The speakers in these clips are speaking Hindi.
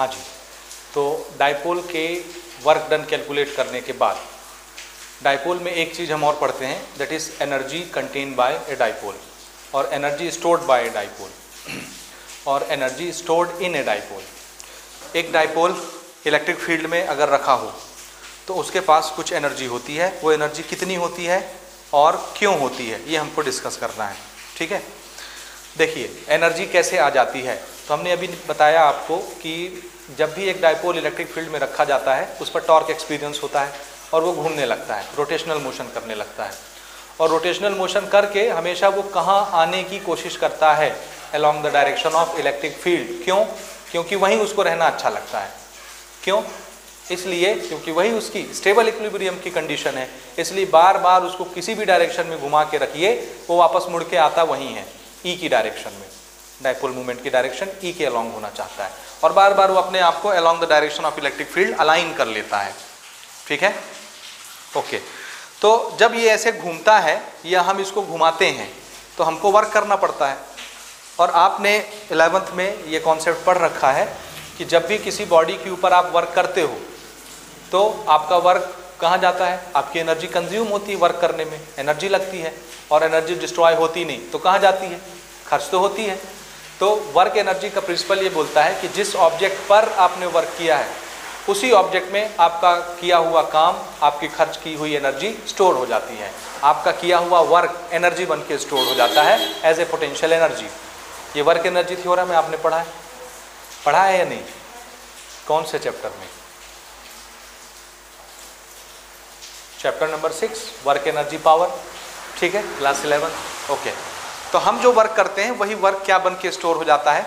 हाँ जी, तो डाइपोल के वर्क डन कैलकुलेट करने के बाद डाइपोल में एक चीज़ हम और पढ़ते हैं, that is energy contain by a dipole और energy stored by a dipole और energy stored in a dipole. एक डाइपोल इलेक्ट्रिक फील्ड में अगर रखा हो तो उसके पास कुछ एनर्जी होती है, वो एनर्जी कितनी होती है और क्यों होती है, ये हमको डिस्कस करना है। ठीक है, देखिए एनर्जी कैसे आ जाती है। तो हमने अभी बताया आपको कि जब भी एक डाइपोल इलेक्ट्रिक फील्ड में रखा जाता है उस पर टॉर्क एक्सपीरियंस होता है और वो घूमने लगता है, रोटेशनल मोशन करने लगता है, और रोटेशनल मोशन करके हमेशा वो कहाँ आने की कोशिश करता है, along the direction of electric field. क्यों? क्योंकि वहीं उसको रहना अच्छा लगता है। क्यों? इसलिए क्योंकि वही उसकी स्टेबल इक्विलिब्रियम की कंडीशन है, इसलिए बार बार उसको किसी भी डायरेक्शन में घुमा के रखिए वो वापस मुड़ के आता वहीं है, ई की डायरेक्शन में। डाइपोल मूवमेंट की डायरेक्शन ई के अलोंग होना चाहता है और बार बार वो अपने आप को along the direction of electric field align कर लेता है। ठीक है, ओके। तो जब ये ऐसे घूमता है या हम इसको घुमाते हैं तो हमको वर्क करना पड़ता है। और आपने 11th में ये कॉन्सेप्ट पढ़ रखा है कि जब भी किसी बॉडी के ऊपर आप वर्क करते हो तो आपका वर्क कहाँ जाता है, आपकी एनर्जी कंज्यूम होती है, वर्क करने में एनर्जी लगती है और एनर्जी डिस्ट्रॉय होती नहीं तो कहाँ जाती है, खर्च तो होती है। तो वर्क एनर्जी का प्रिंसिपल ये बोलता है कि जिस ऑब्जेक्ट पर आपने वर्क किया है उसी ऑब्जेक्ट में आपका किया हुआ काम, आपकी खर्च की हुई एनर्जी स्टोर हो जाती है। आपका किया हुआ वर्क एनर्जी बन के स्टोर हो जाता है एज ए पोटेंशियल एनर्जी। ये वर्क एनर्जी थ्योरम में आपने पढ़ा है या नहीं? कौन से चैप्टर में? Chapter number 6, work energy power. ठीक है, क्लास 11। ओके, तो हम जो वर्क करते हैं वही वर्क क्या बन के स्टोर हो जाता है,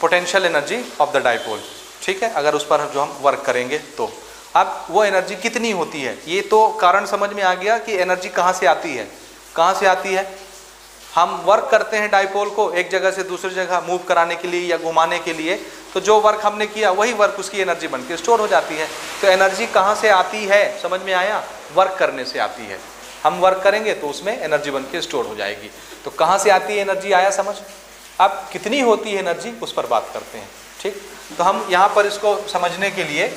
potential energy of the dipole. ठीक है, अगर उस पर जो हम वर्क करेंगे तो अब वो एनर्जी कितनी होती है, ये तो कारण समझ में आ गया कि एनर्जी कहाँ से आती है। कहाँ से आती है? हम वर्क करते हैं डाइपोल को एक जगह से दूसरी जगह मूव कराने के लिए या घुमाने के लिए, तो जो वर्क हमने किया वही वर्क उसकी एनर्जी बन के स्टोर हो जाती है। तो एनर्जी कहाँ से आती है, समझ में आया? वर्क करने से आती है। हम वर्क करेंगे तो उसमें एनर्जी बन के स्टोर हो जाएगी। तो कहाँ से आती है एनर्जी, आया समझ? अब कितनी होती है एनर्जी उस पर बात करते हैं। ठीक, तो हम यहाँ पर इसको समझने के लिए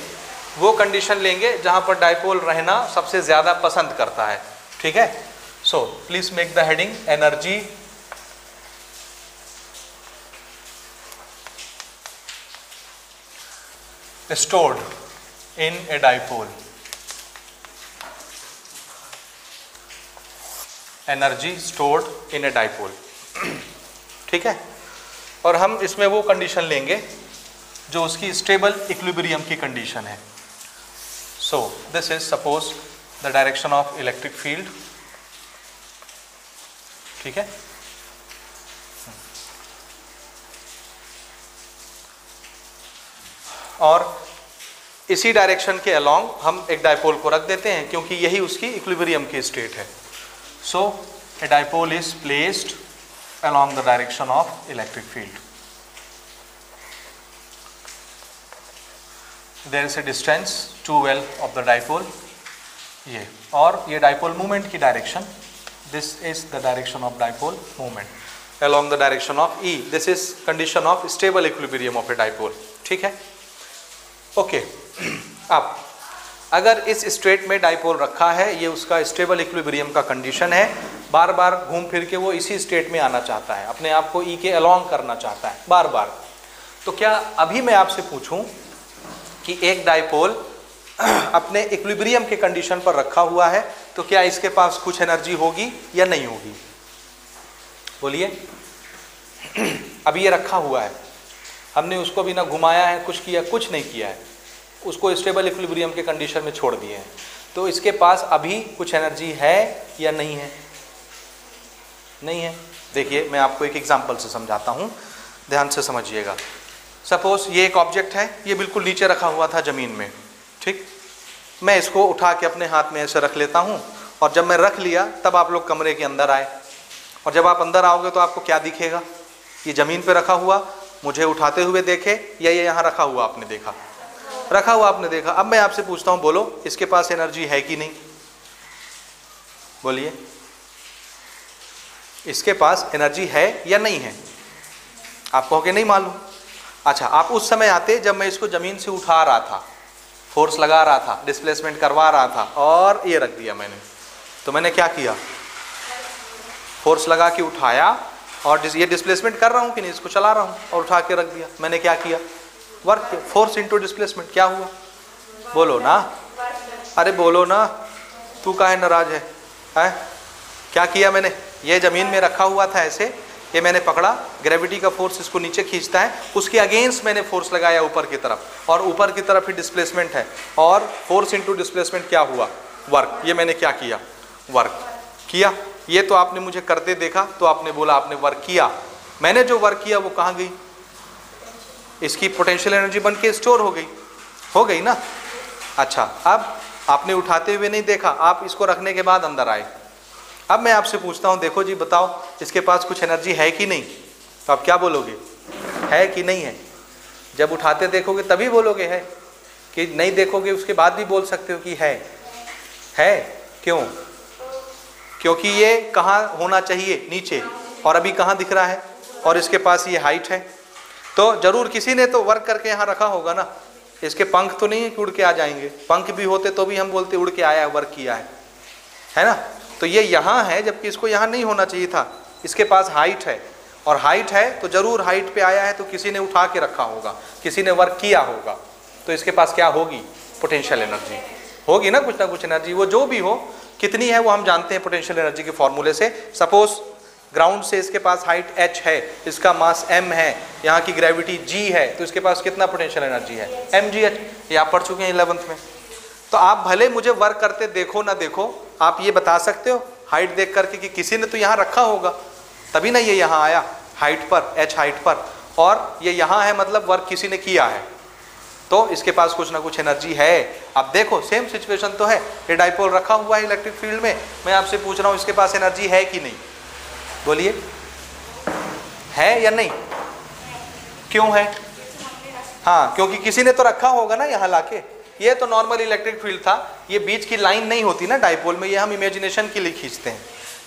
वो कंडीशन लेंगे जहाँ पर डाइपोल रहना सबसे ज़्यादा पसंद करता है। ठीक है, so please make the heading energy stored in a dipole। Energy stored in a dipole। ठीक है, और हम इसमें वो कंडीशन लेंगे जो उसकी स्टेबल इक्विलिब्रियम की कंडीशन है। So this is suppose the direction of electric field. ठीक है, और इसी डायरेक्शन के अलोंग हम एक डाइपोल को रख देते हैं क्योंकि यही उसकी इक्विलिब्रियम की स्टेट है। So a dipole is placed along the direction of electric field. There is a distance 2L of the dipole, ये, और ये डाइपोल मूवमेंट की direction, this is the direction of dipole movement along the direction of E। this is condition of stable equilibrium of a dipole। ठीक है, ओके। अब अगर इस स्टेट में डाइपोल रखा है, ये उसका स्टेबल इक्विलिब्रियम का कंडीशन है, बार बार घूम फिर के वो इसी स्टेट में आना चाहता है, अपने आप को E के अलोंग करना चाहता है बार बार। तो क्या अभी मैं आपसे पूछूं कि एक डाइपोल अपने इक्विलिब्रियम के कंडीशन पर रखा हुआ है तो क्या इसके पास कुछ एनर्जी होगी या नहीं होगी? बोलिए। अभी ये रखा हुआ है, हमने उसको भी ना घुमाया है, कुछ किया, कुछ नहीं किया है, उसको स्टेबल इक्विलिब्रियम के कंडीशन में छोड़ दिए हैं, तो इसके पास अभी कुछ एनर्जी है या नहीं है? नहीं है। देखिए मैं आपको एक एग्जांपल से समझाता हूँ, ध्यान से समझिएगा। सपोज ये एक ऑब्जेक्ट है, ये बिल्कुल नीचे रखा हुआ था ज़मीन में। ठीक, मैं इसको उठा के अपने हाथ में ऐसे रख लेता हूँ, और जब मैं रख लिया तब आप लोग कमरे के अंदर आए, और जब आप अंदर आओगे तो आपको क्या दिखेगा? ये ज़मीन पे रखा हुआ मुझे उठाते हुए देखे, या ये यहाँ रखा हुआ आपने देखा? रखा हुआ आपने देखा। अब मैं आपसे पूछता हूँ, बोलो इसके पास एनर्जी है कि नहीं? बोलिए, इसके पास एनर्जी है या नहीं है? आप कहोगे नहीं मालूम। अच्छा, आप उस समय आते जब मैं इसको ज़मीन से उठा रहा था, फोर्स लगा रहा था, डिस्प्लेसमेंट करवा रहा था, और ये रख दिया मैंने। तो मैंने क्या किया, फोर्स लगा के उठाया, और ये डिस्प्लेसमेंट कर रहा हूँ कि नहीं, इसको चला रहा हूँ, और उठा के रख दिया। मैंने क्या किया, वर्क, फोर्स इनटू डिस्प्लेसमेंट। क्या हुआ, बोलो ना, अरे बोलो ना, तू काहे नाराज है? क्या किया मैंने, ये ज़मीन में रखा हुआ था ऐसे, ये मैंने पकड़ा, ग्रेविटी का फोर्स इसको नीचे खींचता है, उसके अगेंस्ट मैंने फोर्स लगाया ऊपर की तरफ, और ऊपर की तरफ ही डिस्प्लेसमेंट है, और फोर्स इनटू डिस्प्लेसमेंट क्या हुआ, वर्क। ये मैंने क्या किया, वर्क किया। ये तो आपने मुझे करते देखा तो आपने बोला आपने वर्क किया। मैंने जो वर्क किया वो कहाँ गई, इसकी पोटेंशियल एनर्जी बन के स्टोर हो गई ना। अच्छा, अब आपने उठाते हुए नहीं देखा, आप इसको रखने के बाद अंदर आए। अब मैं आपसे पूछता हूँ, देखो जी बताओ, इसके पास कुछ एनर्जी है कि नहीं? तो आप क्या बोलोगे, है कि नहीं है? जब उठाते देखोगे तभी बोलोगे है, कि नहीं देखोगे उसके बाद भी बोल सकते हो कि है। क्यों? क्योंकि ये कहाँ होना चाहिए, नीचे, और अभी कहाँ दिख रहा है, और इसके पास ये हाइट है। तो जरूर किसी ने तो वर्क करके यहाँ रखा होगा ना। इसके पंख तो नहीं है कि उड़ के आ जाएंगे, पंख भी होते तो भी हम बोलते उड़ के आया है, वर्क किया है ना। तो ये यहाँ है, जबकि इसको यहाँ नहीं होना चाहिए था। इसके पास हाइट है, और हाइट है तो जरूर हाइट पे आया है, तो किसी ने उठा के रखा होगा, किसी ने वर्क किया होगा। तो इसके पास क्या होगी, पोटेंशियल एनर्जी होगी ना कुछ एनर्जी। वो जो भी हो, कितनी है वो हम जानते हैं पोटेंशियल एनर्जी के फॉर्मूले से। सपोज ग्राउंड से इसके पास हाइट h है, इसका मास m है, यहाँ की ग्रेविटी g है, तो इसके पास कितना पोटेंशियल एनर्जी है, mgh। ये आप पढ़ चुके हैं 11th में। तो आप भले मुझे वर्क करते देखो ना देखो, आप ये बता सकते हो हाइट देख करके कि किसी ने तो यहाँ रखा होगा, तभी ना ये यहाँ आया हाइट पर, h हाइट पर, और ये यहाँ है, मतलब वर्क किसी ने किया है, तो इसके पास कुछ ना कुछ एनर्जी है। अब देखो सेम सिचुएशन तो है, ये डाइपोल रखा हुआ है इलेक्ट्रिक फील्ड में, मैं आपसे पूछ रहा हूँ इसके पास एनर्जी है कि नहीं, बोलिए, है या नहीं? क्यों है? हाँ, क्योंकि किसी ने तो रखा होगा ना यहाँ लाके। ये तो नॉर्मल इलेक्ट्रिक फील्ड था, ये बीच की लाइन नहीं होती ना डाइपोल में, ये हम इमेजिनेशन के लिए खींचते हैं।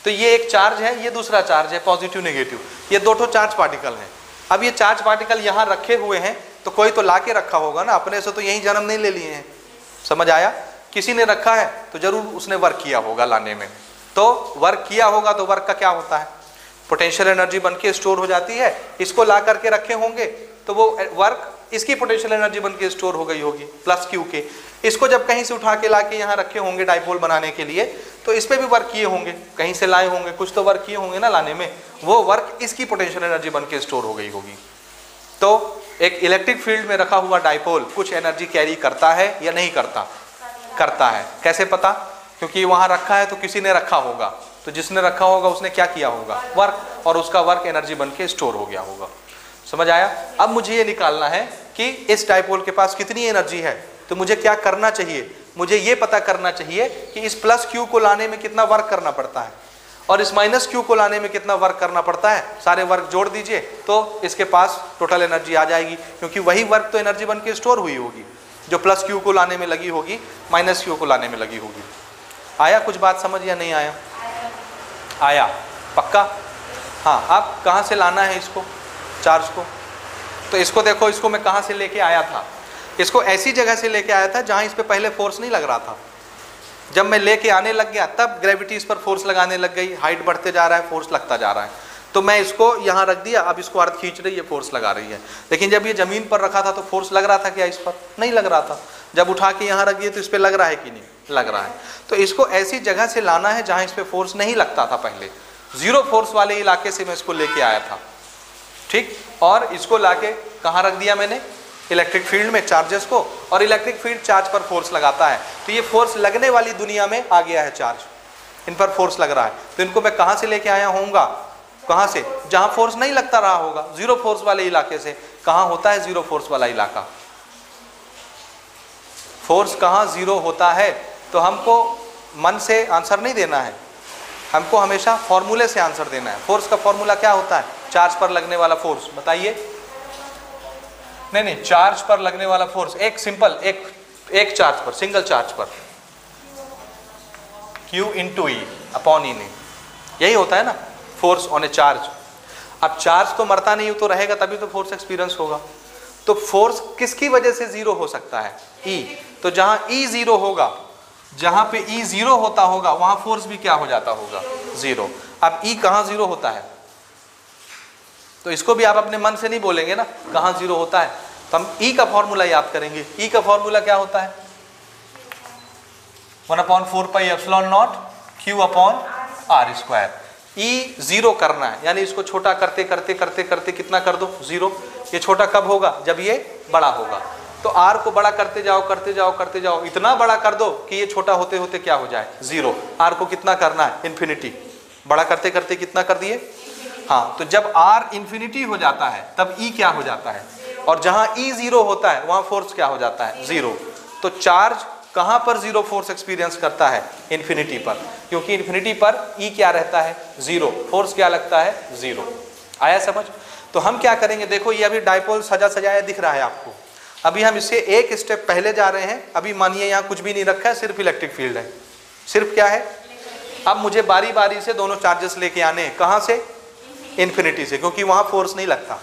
तो ये एक चार्ज है, ये दूसरा चार्ज है, पॉजिटिव नेगेटिव, ये दो चार्ज पार्टिकल हैं। अब ये चार्ज पार्टिकल यहाँ रखे हुए हैं, तो कोई तो लाके रखा होगा ना, अपने से तो यही जन्म नहीं ले लिए हैं। समझ आया? किसी ने रखा है तो जरूर उसने वर्क किया होगा लाने में। तो वर्क किया होगा तो वर्क का क्या होता है, पोटेंशियल एनर्जी बन के स्टोर हो जाती है। इसको ला करके रखे होंगे तो वो वर्क, इसकी पोटेंशियल एनर्जी बन के स्टोर हो गई होगी प्लस क्यू के। इसको जब कहीं से उठा के ला के यहाँ रखे होंगे डाइपोल बनाने के लिए, तो इस पर भी वर्क किए होंगे, कहीं से लाए होंगे, कुछ तो वर्क किए होंगे ना लाने में, वो वर्क इसकी पोटेंशियल एनर्जी बन के स्टोर हो गई होगी। तो एक इलेक्ट्रिक फील्ड में रखा हुआ डाइपोल कुछ एनर्जी कैरी करता है या नहीं करता? करता है। कैसे पता? क्योंकि वहाँ रखा है तो किसी ने रखा होगा, तो जिसने रखा होगा उसने क्या किया होगा, वर्क, और उसका वर्क एनर्जी बन के स्टोर हो गया होगा। समझ आया? अब मुझे ये निकालना है कि इस डाइपोल के पास कितनी एनर्जी है। तो मुझे क्या करना चाहिए, मुझे ये पता करना चाहिए कि इस प्लस क्यू को लाने में कितना वर्क करना पड़ता है, और इस माइनस क्यू को लाने में कितना वर्क करना पड़ता है। सारे वर्क जोड़ दीजिए तो इसके पास टोटल एनर्जी आ जाएगी, क्योंकि वही वर्क तो एनर्जी बन के स्टोर हुई होगी जो प्लस क्यू को लाने में लगी होगी, माइनस क्यू को लाने में लगी होगी। आया कुछ बात समझ या नहीं आया? आया? पक्का? हाँ। अब कहाँ से लाना है इसको, चार्ज को? तो इसको देखो, इसको मैं कहाँ से लेके आया था, इसको ऐसी जगह से लेके आया था जहाँ इस पर पहले फोर्स नहीं लग रहा था। जब मैं लेके आने लग गया तब ग्रेविटी इस पर फोर्स लगाने लग गई, हाइट बढ़ते जा रहा है, फोर्स लगता जा रहा है, तो मैं इसको यहाँ रख दिया। अब इसको अर्थ खींच रही है, फोर्स लगा रही है। लेकिन जब ये ज़मीन पर रखा था तो फोर्स लग रहा था क्या इस पर? नहीं लग रहा था। जब उठा के यहाँ रख दिए तो इस पर लग रहा है कि नहीं? लग रहा है। तो इसको ऐसी जगह से लाना है जहाँ इस पर फोर्स नहीं लगता था पहले, जीरो फोर्स वाले इलाके से मैं इसको लेके आया था, ठीक। और इसको लाके कहाँ रख दिया मैंने, इलेक्ट्रिक फील्ड में, चार्जेस को। और इलेक्ट्रिक फील्ड चार्ज पर फोर्स लगाता है, तो ये फोर्स लगने वाली दुनिया में आ गया है चार्ज, इन पर फोर्स लग रहा है। तो इनको मैं कहाँ से लेके आया होऊंगा, कहाँ से? जहाँ फोर्स नहीं लगता रहा होगा, जीरो फोर्स वाले इलाके से। कहाँ होता है जीरो फोर्स वाला इलाका? फोर्स कहाँ जीरो होता है? तो हमको मन से आंसर नहीं देना है, हमको हमेशा फॉर्मूले से आंसर देना है। फोर्स का फॉर्मूला क्या होता है? चार्ज पर लगने वाला फोर्स, बताइए। नहीं, चार्ज पर लगने वाला फोर्स, एक सिंपल, एक चार्ज पर, सिंगल चार्ज पर, Q इंटू ई अपॉन ई, नहीं यही होता है ना, फोर्स ऑन ए चार्ज। अब चार्ज तो मरता नहीं, तो रहेगा तभी तो फोर्स एक्सपीरियंस होगा। तो फोर्स किसकी वजह से जीरो हो सकता है? E। तो जहां E जीरो होगा, जहां पे E जीरो होता होगा वहां फोर्स भी क्या हो जाता होगा? जीरो। अब E कहां जीरो होता है? तो इसको भी आप अपने मन से नहीं बोलेंगे ना कहां जीरो होता है, तो हम E का फॉर्मूला याद करेंगे। E का फॉर्मूला क्या होता है? 1/4πε0 Q upon R square. E zero करना है, यानी इसको छोटा करते करते करते करते कितना कर दो? जीरो। ये छोटा कब होगा? जब ये बड़ा होगा। तो R को बड़ा करते जाओ करते जाओ करते जाओ, इतना बड़ा कर दो कि ये छोटा होते होते क्या हो जाए? जीरो। R को कितना करना है? इन्फिनिटी। बड़ा करते करते कितना कर दिए? हाँ, तो जब R इन्फिनिटी हो जाता है तब E क्या हो जाता है? और जहां E जीरो होता है वहां फोर्स क्या हो जाता है? जीरो। तो चार्ज कहां पर जीरो फोर्स एक्सपीरियंस करता है? इन्फिनिटी पर, क्योंकि इन्फिनिटी पर E क्या रहता है? जीरो। फोर्स क्या लगता है? जीरो। आया समझ? तो हम क्या करेंगे, देखो ये अभी डाइपोल सजा सजाया दिख रहा है आपको, अभी हम इससे एक स्टेप पहले जा रहे हैं। अभी मानिए यहाँ कुछ भी नहीं रखा है, सिर्फ इलेक्ट्रिक फील्ड है। सिर्फ क्या है? अब मुझे बारी बारी से दोनों चार्जेस लेके आने हैं। कहाँ से? इन्फिनिटी से, क्योंकि वहाँ फोर्स नहीं लगता।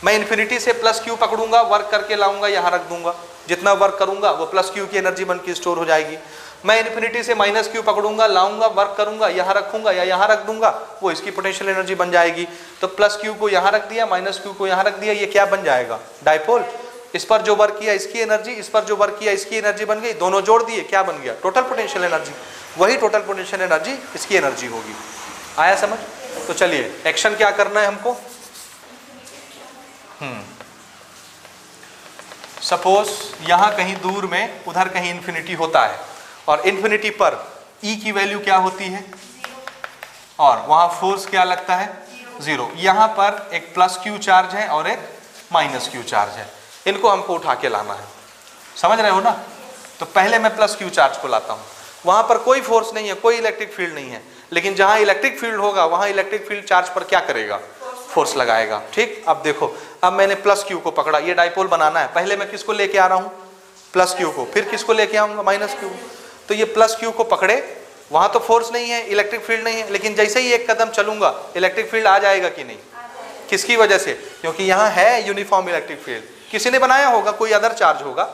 मैं इन्फिनिटी से प्लस क्यू पकड़ूंगा, वर्क करके लाऊंगा, यहाँ रख दूंगा। जितना वर्क करूंगा वो प्लस क्यू की एनर्जी बन के स्टोर हो जाएगी। मैं इन्फिनिटी से माइनस क्यू पकड़ूंगा, लाऊंगा, वर्क करूंगा, यहाँ रखूंगा या यहाँ रख दूंगा, वो इसकी पोटेंशियल एनर्जी बन जाएगी। तो प्लस क्यू को यहाँ रख दिया, माइनस क्यू को यहाँ रख दिया, ये क्या बन जाएगा? डाइपोल। इस पर जो वर्क किया इसकी एनर्जी, इस पर जो वर्क किया इसकी एनर्जी बन गई, दोनों जोड़ दिए, क्या बन गया? Total potential energy. वही टोटल पोटेंशियल एनर्जी इसकी एनर्जी होगी। आया समझ? तो चलिए एक्शन क्या करना है हमको। सपोज यहां कहीं दूर में, उधर कहीं इन्फिनिटी होता है, और इन्फिनिटी पर E की वैल्यू क्या होती है? और वहां फोर्स क्या लगता है? जीरो। यहां पर एक प्लस क्यू चार्ज है और एक माइनस क्यू चार्ज है, इनको हमको उठा के लाना है। समझ रहे हो ना? तो पहले मैं प्लस क्यू चार्ज को लाता हूं, वहां पर कोई फोर्स नहीं है, कोई इलेक्ट्रिक फील्ड नहीं है, लेकिन जहां इलेक्ट्रिक फील्ड होगा वहां इलेक्ट्रिक फील्ड चार्ज पर क्या करेगा? फोर्स लगाएगा। ठीक, अब देखो, अब मैंने प्लस क्यू को पकड़ा, ये डाइपोल बनाना है। पहले मैं किसको लेके आ रहा हूं? प्लस क्यू को। फिर किसको लेके आऊंगा? Minus Q. तो ये प्लस क्यू को पकड़े, वहां तो फोर्स नहीं है, इलेक्ट्रिक फील्ड नहीं है, लेकिन जैसे ही एक कदम चलूंगा इलेक्ट्रिक फील्ड आ जाएगा कि नहीं? किसकी वजह से? क्योंकि यहाँ है यूनिफॉर्म इलेक्ट्रिक फील्ड। किसी ने बनाया होगा, कोई अदर चार्ज होगा।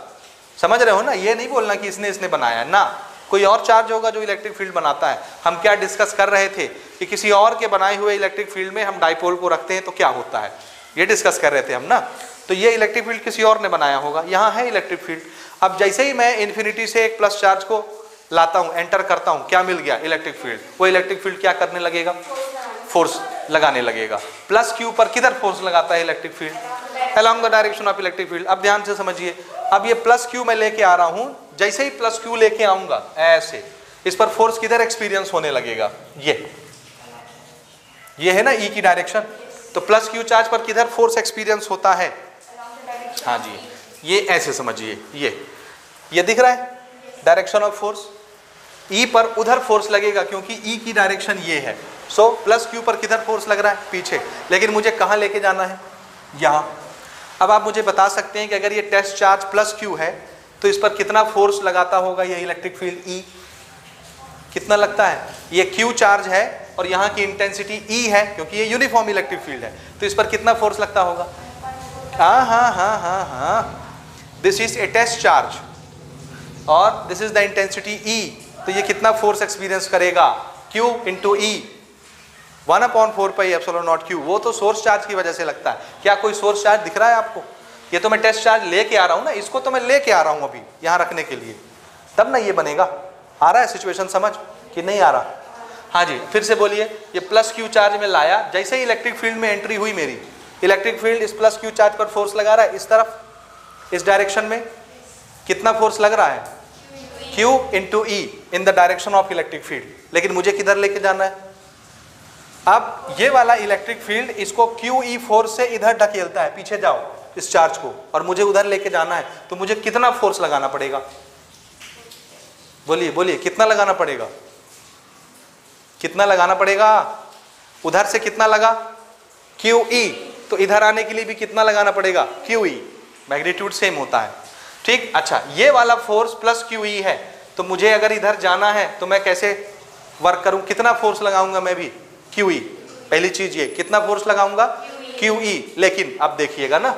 समझ रहे हो ना? ये नहीं बोलना कि इसने बनाया ना, कोई और चार्ज होगा जो इलेक्ट्रिक फील्ड बनाता है। हम क्या डिस्कस कर रहे थे कि किसी और के बनाए हुए इलेक्ट्रिक फील्ड में हम डाइपोल को रखते हैं तो क्या होता है, ये डिस्कस कर रहे थे हम ना। तो ये इलेक्ट्रिक फील्ड किसी और ने बनाया होगा, यहाँ है इलेक्ट्रिक फील्ड। अब जैसे ही मैं इन्फिनिटी से एक प्लस चार्ज को लाता हूँ, एंटर करता हूँ, क्या मिल गया? Electric field. वो इलेक्ट्रिक फील्ड क्या करने लगेगा? फोर्स लगाने लगेगा। प्लस क्यू पर किधर फोर्स लगाता है electric field? Along the direction of electric field. अब ध्यान से समझिए, अब ये प्लस क्यू मैं लेके आ रहा हूं, जैसे ही प्लस क्यू लेके आऊंगा ऐसे, इस पर फोर्स किधर एक्सपीरियंस होने लगेगा? ये है ना E की डायरेक्शन। तो प्लस क्यू चार्ज पर किधर फोर्स एक्सपीरियंस होता है? हाँ जी, ये ऐसे समझिए, ये दिख रहा है डायरेक्शन ऑफ फोर्स। E पर उधर फोर्स लगेगा क्योंकि E की डायरेक्शन ये है। सो प्लस क्यू पर किधर फोर्स लग रहा है? पीछे। लेकिन मुझे कहाँ लेके जाना है? यहाँ। अब आप मुझे बता सकते हैं कि अगर ये टेस्ट चार्ज प्लस क्यू है तो इस पर कितना फोर्स लगाता होगा ये इलेक्ट्रिक फील्ड E? कितना लगता है? ये क्यू चार्ज है और यहाँ की इंटेंसिटी E है, क्योंकि ये यूनिफॉर्म इलेक्ट्रिक फील्ड है, तो इस पर कितना फोर्स लगता होगा? हाँ, this is a test charge और this is the intensity E। तो ये कितना फोर्स एक्सपीरियंस करेगा? Q into E, 1/4πε0 Q। वो तो सोर्स चार्ज की वजह से लगता है। क्या कोई सोर्स चार्ज दिख रहा है आपको? ये तो मैं टेस्ट चार्ज लेके आ रहा हूँ ना, इसको तो मैं लेके आ रहा हूँ अभी यहाँ रखने के लिए, तब ना ये बनेगा। आ रहा है सिचुएशन समझ कि नहीं आ रहा? हाँ जी, फिर से बोलिए। ये प्लस क्यू चार्ज में लाया, जैसे ही इलेक्ट्रिक फील्ड में एंट्री हुई मेरी, इलेक्ट्रिक फील्ड इस प्लस क्यू चार्ज पर फोर्स लगा रहा है, इस तरफ, इस डायरेक्शन में। कितना फोर्स लग रहा है? Q into E in the direction of electric field. लेकिन मुझे किधर लेके जाना है? अब ये वाला इलेक्ट्रिक फील्ड इसको QE फोर्स से इधर ढकेलता है, पीछे जाओ इस चार्ज को, और मुझे उधर लेके जाना है, तो मुझे कितना फोर्स लगाना पड़ेगा? बोलिए कितना लगाना पड़ेगा? कितना लगाना पड़ेगा? उधर से कितना लगा? QE। तो इधर आने के लिए भी कितना लगाना पड़ेगा? QE। मैग्नीट्यूड सेम होता है। ठीक, अच्छा, ये वाला फोर्स प्लस QE है, तो मुझे अगर इधर जाना है तो मैं कैसे वर्क करूं? कितना फोर्स लगाऊंगा मैं भी? QE। पहली चीज ये, कितना फोर्स लगाऊंगा? QE। लेकिन अब देखिएगा ना,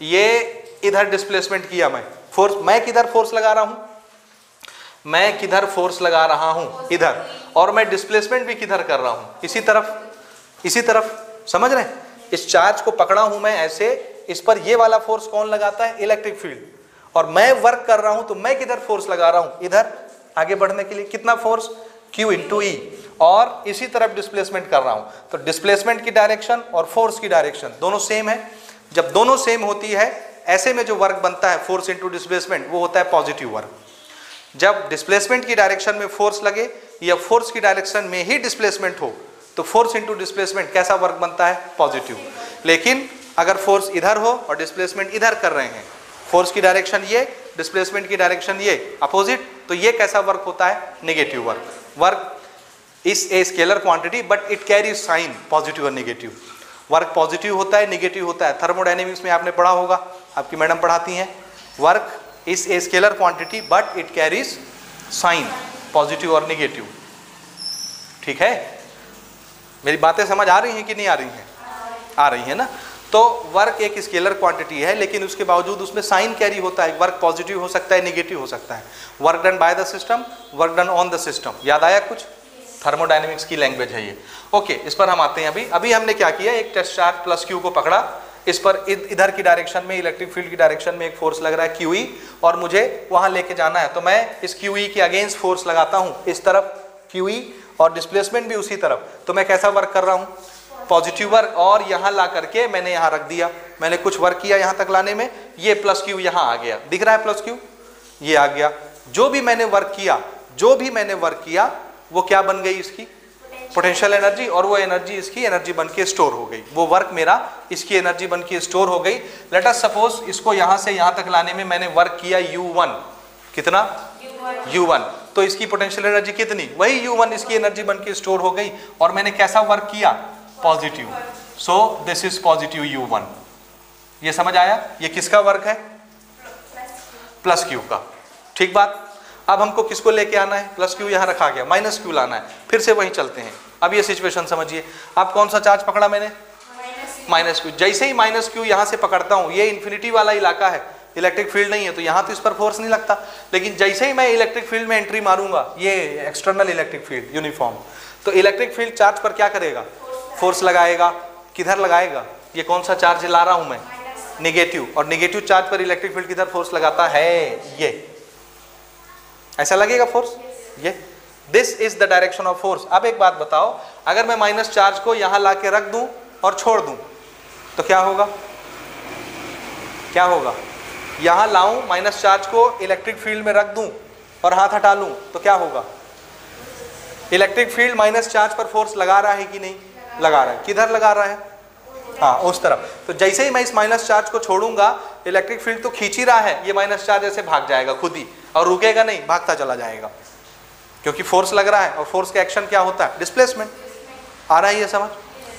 ये इधर डिस्प्लेसमेंट किया मैं फोर्स, मैं किधर फोर्स लगा रहा हूं, मैं किधर फोर्स लगा रहा हूं, इधर, और मैं डिस्प्लेसमेंट भी किधर कर रहा हूं, इसी तरफ, इसी तरफ, समझ रहे हैं। इस चार्ज को पकड़ा हूं मैं ऐसे, इस पर ये वाला फोर्स कौन लगाता है, इलेक्ट्रिक फील्ड, और मैं वर्क कर रहा हूं तो मैं किधर फोर्स लगा रहा हूं, इधर आगे बढ़ने के लिए, कितना फोर्स, Q इंटू ई, और इसी तरफ डिस्प्लेसमेंट कर रहा हूं। तो डिस्प्लेसमेंट की डायरेक्शन और फोर्स की डायरेक्शन दोनों सेम है। जब दोनों सेम होती है, ऐसे में जो वर्क बनता है फोर्स इंटू डिस्प्लेसमेंट, वो होता है पॉजिटिव वर्क। जब डिस्प्लेसमेंट की डायरेक्शन में फोर्स लगे या फोर्स की डायरेक्शन में ही डिस्प्लेसमेंट हो, तो फोर्स इंटू डिस्प्लेसमेंट कैसा वर्क बनता है, पॉजिटिव। लेकिन अगर फोर्स इधर हो और डिस्प्लेसमेंट इधर कर रहे हैं, फोर्स की डायरेक्शन ये, डिस्प्लेसमेंट की डायरेक्शन ये, अपोजिट, तो ये कैसा वर्क होता है, negative work. Work is a scalar quantity but it carry sign positive और नेगेटिव। वर्क पॉजिटिव होता है, नेगेटिव होता है। थर्मोडायनेमिक्स में आपने पढ़ा होगा, आपकी मैडम पढ़ाती हैं, work is a scalar quantity but it carries sign positive और नेगेटिव। ठीक है, मेरी बातें समझ आ रही हैं कि नहीं आ रही हैं, आ रही है ना। तो वर्क एक स्केलर क्वांटिटी है, लेकिन उसके बावजूद उसमें साइन कैरी होता है। वर्क पॉजिटिव हो सकता है, नेगेटिव हो सकता है। Work done by the system, work done on the system. याद आया कुछ, थर्मोडायनेमिक्स की लैंग्वेज है ये। ओके, इस पर हम आते हैं। अभी हमने क्या किया, एक टेस्ट चार्ज प्लस क्यू को पकड़ा, इस पर इधर की डायरेक्शन में, इलेक्ट्रिक फील्ड की डायरेक्शन में एक फोर्स लग रहा है QE, और मुझे वहां लेके जाना है। तो मैं इस QE के अगेंस्ट फोर्स लगाता हूं, इस तरफ QE, और डिस्प्लेसमेंट भी उसी तरफ। तो मैं कैसा वर्क कर रहा हूं, पॉजिटिव वर्क। और यहाँ ला करके मैंने यहाँ रख दिया, मैंने कुछ वर्क किया यहाँ तक लाने में, ये प्लस Q यहाँ आ गया, दिख रहा है प्लस Q, ये आ गया। जो भी मैंने वर्क किया, जो भी मैंने वर्क किया, वो क्या बन गई, इसकी पोटेंशियल एनर्जी, और वो एनर्जी इसकी एनर्जी बन के स्टोर हो गई। वो वर्क मेरा इसकी एनर्जी बन के स्टोर हो गई। लेट अस सपोज इसको यहाँ से यहाँ तक लाने में मैंने वर्क किया U1, कितना, U1, तो इसकी पोटेंशियल एनर्जी कितनी, वही U1 इसकी एनर्जी बन के स्टोर हो गई। और मैंने कैसा वर्क किया, positive. So this is positive U1। ये समझ आया, ये किसका वर्क है, प्लस Q का। ठीक बात। अब हमको किसको लेके आना है, प्लस Q यहाँ रखा गया, माइनस Q लाना है। फिर से वहीं चलते हैं। अब ये सिचुएशन समझिए, अब कौन सा चार्ज पकड़ा मैंने, माइनस Q। जैसे ही माइनस Q यहाँ से पकड़ता हूँ, ये इन्फिनिटी वाला इलाका है, इलेक्ट्रिक फील्ड नहीं है, तो यहाँ तो इस पर फोर्स नहीं लगता। लेकिन जैसे ही मैं इलेक्ट्रिक फील्ड में एंट्री मारूंगा, ये एक्सटर्नल इलेक्ट्रिक फील्ड यूनिफॉर्म, तो इलेक्ट्रिक फील्ड चार्ज पर क्या करेगा, फोर्स लगाएगा। किधर लगाएगा, ये कौन सा चार्ज ला रहा हूं मैं, नेगेटिव, और नेगेटिव चार्ज पर इलेक्ट्रिक फील्ड किधर फोर्स लगाता है, ये ऐसा लगेगा फोर्स, ये। This is the direction of force. अब एक बात बताओ, अगर मैं माइनस चार्ज को यहां ला के रख दूं और छोड़ दूं, तो क्या होगा, क्या होगा, यहां लाऊं माइनस चार्ज को, इलेक्ट्रिक फील्ड में रख दूं और हाथ हटा लूं, तो क्या होगा, इलेक्ट्रिक फील्ड माइनस चार्ज पर फोर्स लगा रहा है कि नहीं, लगा रहा है। किधर लगा रहा है, हाँ उस तरफ। तो जैसे ही मैं इस माइनस चार्ज को छोड़ूंगा, इलेक्ट्रिक फील्ड तो खींच ही रहा है, ये माइनस चार्ज ऐसे भाग जाएगा खुद ही, और रुकेगा नहीं, भागता चला जाएगा, क्योंकि फोर्स लग रहा है। और फोर्स का एक्शन क्या होता है, डिस्प्लेसमेंट। आ रहा है ये समझ,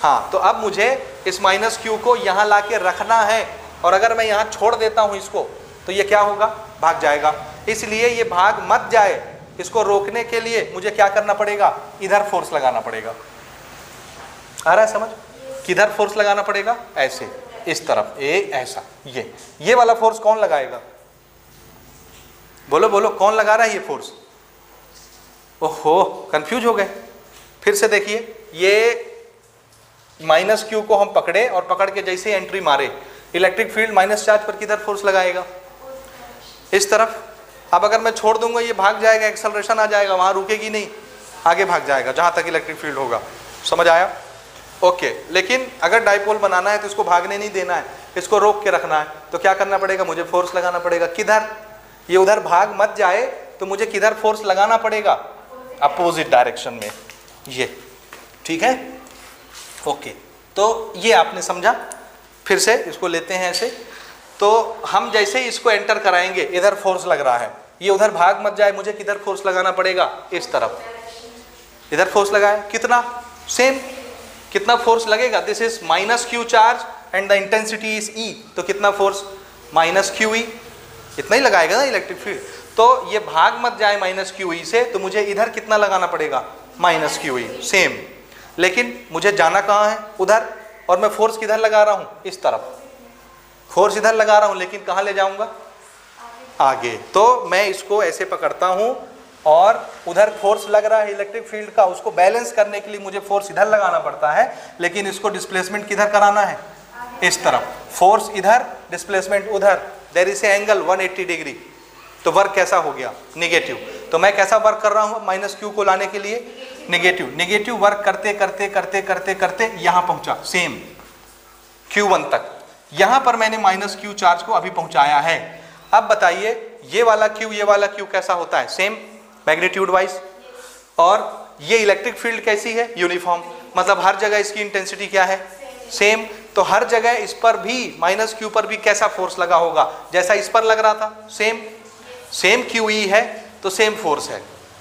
हाँ। तो अब मुझे इस माइनस Q को यहाँ ला के रखना है, और अगर मैं यहाँ छोड़ देता हूँ इसको, तो ये क्या होगा, भाग जाएगा। इसलिए ये भाग मत जाए, इसको रोकने के लिए मुझे क्या करना पड़ेगा, इधर फोर्स लगाना पड़ेगा। आ रहा है समझ, किधर फोर्स लगाना पड़ेगा, ऐसे, इस तरफ, ऐसा, ये वाला फोर्स कौन लगाएगा, बोलो बोलो, कौन लगा रहा है ये फोर्स। ओहो, कंफ्यूज हो गए। फिर से देखिए, ये माइनस Q को हम पकड़े, और पकड़ के जैसे एंट्री मारे, इलेक्ट्रिक फील्ड माइनस चार्ज पर किधर फोर्स लगाएगा, इस तरफ। अब अगर मैं छोड़ दूंगा, ये भाग जाएगा, एक्सेलरेशन आ जाएगा, वहां रुकेगी नहीं, आगे भाग जाएगा जहां तक इलेक्ट्रिक फील्ड होगा। समझ आया, ओके। लेकिन अगर डाइपोल बनाना है तो इसको भागने नहीं देना है, इसको रोक के रखना है। तो क्या करना पड़ेगा, मुझे फोर्स लगाना पड़ेगा। किधर, ये उधर भाग मत जाए, तो मुझे किधर फोर्स लगाना पड़ेगा, अपोजिट डायरेक्शन में, ये। ठीक है, ओके। तो ये आपने समझा। फिर से इसको लेते हैं ऐसे। तो हम जैसे ही इसको एंटर कराएंगे, इधर फोर्स लग रहा है, ये उधर भाग मत जाए, मुझे किधर फोर्स लगाना पड़ेगा, इस तरफ। इधर फोर्स लगाए, कितना, सेम, कितना फोर्स लगेगा, this is minus Q charge and the intensity is E, तो कितना फोर्स, माइनस QE, इतना ही लगाएगा ना इलेक्ट्रिक फील्ड। तो ये भाग मत जाए माइनस QE से, तो मुझे इधर कितना लगाना पड़ेगा, माइनस QE, सेम। लेकिन मुझे जाना कहाँ है, उधर, और मैं फोर्स किधर लगा रहा हूँ, इस तरफ। फोर्स इधर लगा रहा हूं लेकिन कहाँ ले जाऊंगा, आगे। तो मैं इसको ऐसे पकड़ता हूं और उधर फोर्स लग रहा है इलेक्ट्रिक फील्ड का, उसको बैलेंस करने के लिए मुझे फोर्स इधर लगाना पड़ता है, लेकिन इसको डिस्प्लेसमेंट किधर कराना है, इस तरफ। फोर्स इधर, डिस्प्लेसमेंट उधर, there is a angle 180 degree. तो वर्क कैसा हो गया, निगेटिव। तो मैं कैसा वर्क कर रहा हूं माइनस क्यू को लाने के लिए, निगेटिव। निगेटिव वर्क करते करते करते करते करते यहां पहुंचा, सेम Q1 तक। यहां पर मैंने माइनस क्यू चार्ज को अभी पहुंचाया है। अब बताइए ये वाला क्यू, ये वाला क्यू कैसा होता है, सेम मैग्नीट्यूड वाइज। और ये इलेक्ट्रिक फील्ड कैसी है, यूनिफॉर्म, मतलब हर जगह इसकी इंटेंसिटी क्या है, सेम। तो हर जगह इस पर भी, माइनस क्यू पर भी कैसा फोर्स लगा होगा, जैसा इस पर लग रहा था, सेम। सेम क्यू ई है तो सेम फोर्स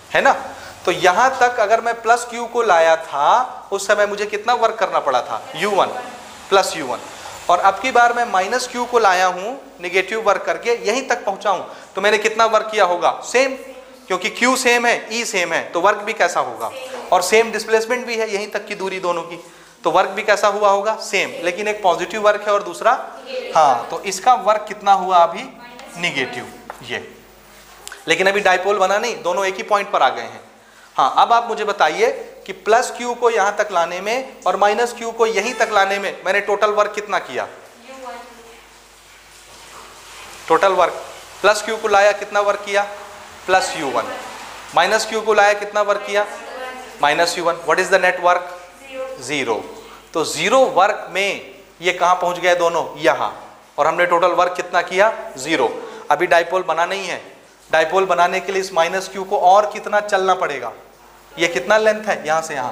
है ना। तो यहां तक अगर मैं प्लस क्यू को लाया था उस समय मुझे कितना वर्क करना पड़ा था, U1 प्लस U1। और अब की बार मैं माइनस क्यू को लाया हूं निगेटिव वर्क करके, यहीं तक पहुंचा हूं, तो मैंने कितना वर्क किया होगा, सेम। क्योंकि क्यू सेम है, ई सेम है, तो वर्क भी कैसा होगा, और सेम डिस्प्लेसमेंट भी है, यहीं तक की दूरी दोनों की, तो वर्क भी कैसा हुआ होगा, सेम। लेकिन एक पॉजिटिव वर्क है और दूसरा, हाँ, तो इसका वर्क कितना हुआ अभी, निगेटिव ये। लेकिन अभी डाइपोल बना नहीं, दोनों एक ही पॉइंट पर आ गए हैं। हाँ, अब आप मुझे बताइए कि प्लस क्यू को यहां तक लाने में और माइनस क्यू को यहीं तक लाने में मैंने टोटल वर्क कितना किया, टोटल वर्क। प्लस क्यू को लाया कितना वर्क किया, प्लस U1। माइनस क्यू को लाया कितना वर्क किया, minus U1। What is the net work, 0। तो 0 वर्क में ये कहां पहुंच गए दोनों, यहां। और हमने टोटल वर्क कितना किया, 0। अभी डाइपोल बना नहीं है। डाइपोल बनाने के लिए इस माइनस क्यू को और कितना चलना पड़ेगा, ये कितना लेंथ है यहां से यहां,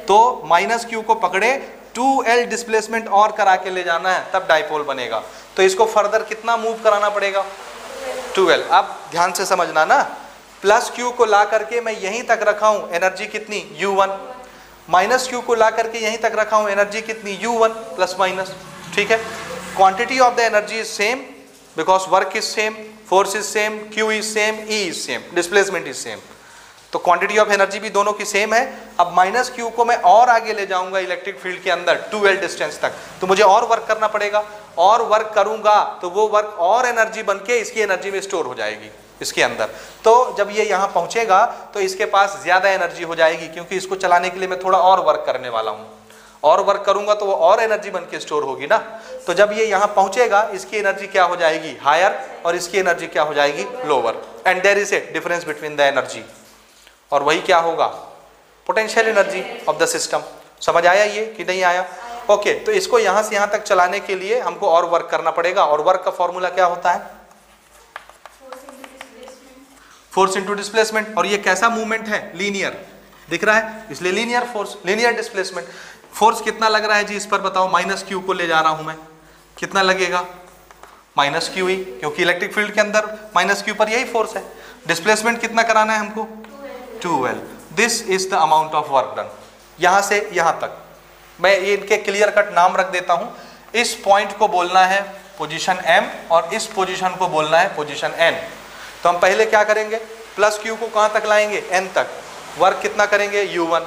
तो माइनस क्यू को पकड़े 2L डिस्प्लेसमेंट और करा के ले जाना है, तब डाइपोल बनेगा। तो इसको फर्दर कितना मूव कराना पड़ेगा, 2L। अब ध्यान से समझना ना, प्लस क्यू को ला करके मैं यहीं तक रखा हूं, एनर्जी कितनी, U1। माइनस क्यू को ला करके यहीं तक रखा हूं, एनर्जी कितनी, U1 प्लस माइनस। ठीक है, quantity of the energy is same because work is same, force is same, Q is same, E is same, displacement is same. तो क्वांटिटी ऑफ एनर्जी भी दोनों की सेम है। अब माइनस क्यू को मैं और आगे ले जाऊंगा इलेक्ट्रिक फील्ड के अंदर 2L डिस्टेंस तक, तो मुझे और वर्क करना पड़ेगा। और वर्क करूंगा तो वो वर्क और एनर्जी बन के इसकी एनर्जी में स्टोर हो जाएगी इसके अंदर। तो जब ये यहाँ पहुंचेगा तो इसके पास ज्यादा एनर्जी हो जाएगी, क्योंकि इसको चलाने के लिए मैं थोड़ा और वर्क करने वाला हूँ। और वर्क करूंगा तो वो और एनर्जी बन के स्टोर होगी ना। तो जब ये यहाँ पहुंचेगा इसकी एनर्जी क्या हो जाएगी, हायर, और इसकी एनर्जी क्या हो जाएगी, lower. And there is a difference between the energy, और वही क्या होगा, potential energy of the system. समझ आया ये कि नहीं आया? ओके, तो इसको यहाँ से यहाँ तक चलाने के लिए हमको और वर्क करना पड़ेगा। और वर्क का फॉर्मूला क्या होता है, फोर्स इंटू डिस्प्लेसमेंट। और ये कैसा मूवमेंट है, लीनियर दिख रहा है, इसलिए linear force, linear displacement. Force कितना लग रहा है जी इस पर बताओ, माइनस क्यू को ले जा रहा हूं मैं, कितना लगेगा, माइनस क्यू ही, क्योंकि इलेक्ट्रिक फील्ड के अंदर माइनस क्यू पर यही फोर्स है। डिस्प्लेसमेंट कितना कराना है हमको, 2L। This is the amount of work done. यहां से यहां तक मैं इनके क्लियर कट नाम रख देता हूं। इस पॉइंट को बोलना है पोजीशन M और इस पोजीशन को बोलना है पोजीशन N। तो हम पहले क्या करेंगे, प्लस क्यू को कहां तक लाएंगे, N तक, वर्क कितना करेंगे, U1।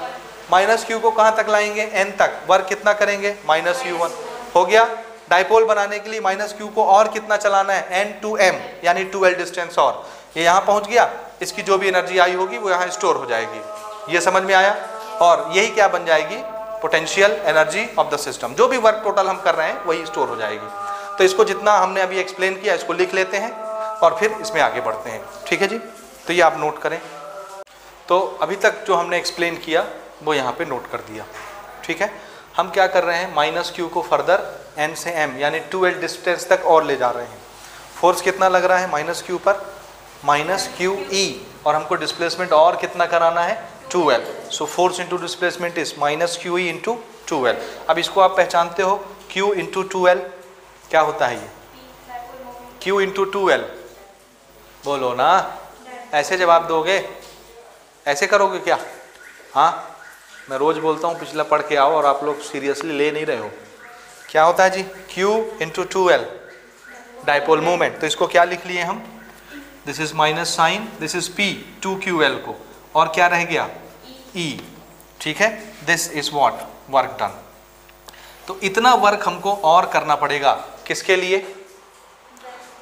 माइनस क्यू को कहां तक लाएंगे, N तक, वर्क कितना करेंगे, माइनस U1। हो गया। डाइपोल बनाने के लिए माइनस क्यू को और कितना चलाना है, N to M, यानी 2L डिस्टेंस। और ये यहाँ पहुँच गया, इसकी जो भी एनर्जी आई होगी वो यहाँ स्टोर हो जाएगी। ये समझ में आया? और यही क्या बन जाएगी, potential energy of the system. जो भी वर्क टोटल हम कर रहे हैं वही स्टोर हो जाएगी। तो इसको जितना हमने अभी एक्सप्लेन किया इसको लिख लेते हैं और फिर इसमें आगे बढ़ते हैं। ठीक है जी, तो ये आप नोट करें। तो अभी तक जो हमने एक्सप्लेन किया वो यहाँ पे नोट कर दिया। ठीक है, हम क्या कर रहे हैं, माइनस क्यू को फर्दर N से M यानी 2L डिस्टेंस तक और ले जा रहे हैं। फोर्स कितना लग रहा है माइनस क्यू पर, माइनस क्यू ई, और हमको डिस्प्लेसमेंट और कितना कराना है, 2L। So force into displacement is minus Q E into 2L। अब इसको आप पहचानते हो, Q इंटू 2L क्या होता है, ये Q इंटू 2L। बोलो ना, ऐसे जवाब दोगे, ऐसे करोगे क्या? हाँ, मैं रोज बोलता हूँ पिछला पढ़ के आओ, और आप लोग सीरियसली ले नहीं रहे हो। क्या होता है जी, Q into 2L, dipole movement. तो इसको क्या लिख लिए हम, this is minus sign, this is P 2QL को, और क्या रह गया, E। ठीक है, this is what, work done. तो इतना वर्क हमको और करना पड़ेगा, किसके लिए,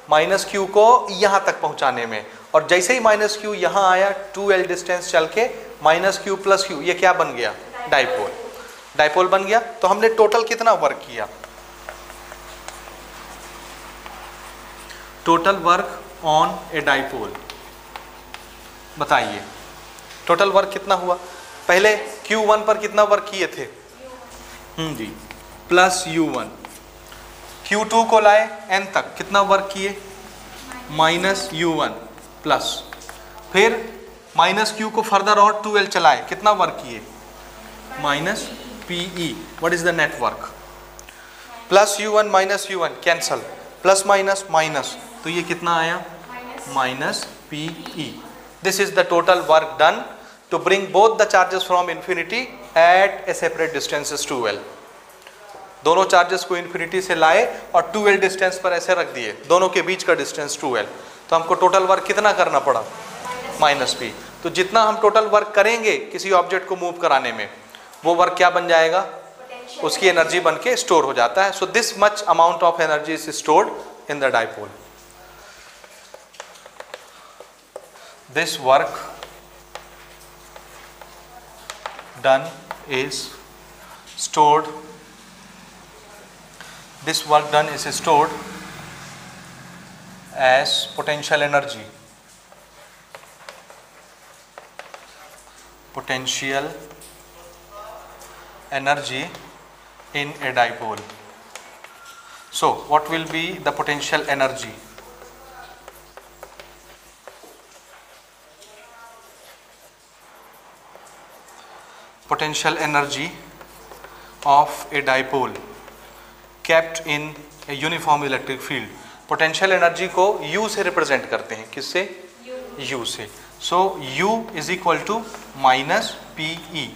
माइनस क्यू को यहाँ तक पहुँचाने में, और जैसे ही माइनस क्यू यहाँ आया 2L डिस्टेंस चल के माइनस क्यू प्लस क्यू, ये क्या बन गया? डाइपोल। डाइपोल बन गया। तो हमने टोटल कितना वर्क किया? Total work on a dipole, बताइए टोटल वर्क कितना हुआ? पहले Q1 पर कितना वर्क किए थे? जी, प्लस U1। Q2 को लाए N तक, कितना वर्क किए? माइनस U1 प्लस, फिर माइनस Q को फर्दर और 2L चलाए, कितना वर्क किए? Minus PE। What is the net work? Plus U1 minus U1 cancel, plus minus minus, तो ये कितना आया? Minus PE। This is the total work done to bring both the charges from infinity at a separate distances 2L। दोनों चार्जेस को इन्फिनिटी से लाए और 2L डिस्टेंस पर ऐसे रख दिए, दोनों के बीच का डिस्टेंस 2L। तो हमको टोटल वर्क कितना करना पड़ा? Minus P। तो जितना हम टोटल वर्क करेंगे किसी ऑब्जेक्ट को मूव कराने में, वो वर्क क्या बन जाएगा? उसकी एनर्जी बन के स्टोर हो जाता है। So this much amount of energy is stored in the dipole. This work done is stored, this work done is stored as potential energy, potential energy in a dipole. So what will be the potential energy? Potential energy of a dipole kept in a uniform electric field. Potential energy को U से रिप्रेजेंट करते हैं, किससे? U से। So U is equal to minus PE।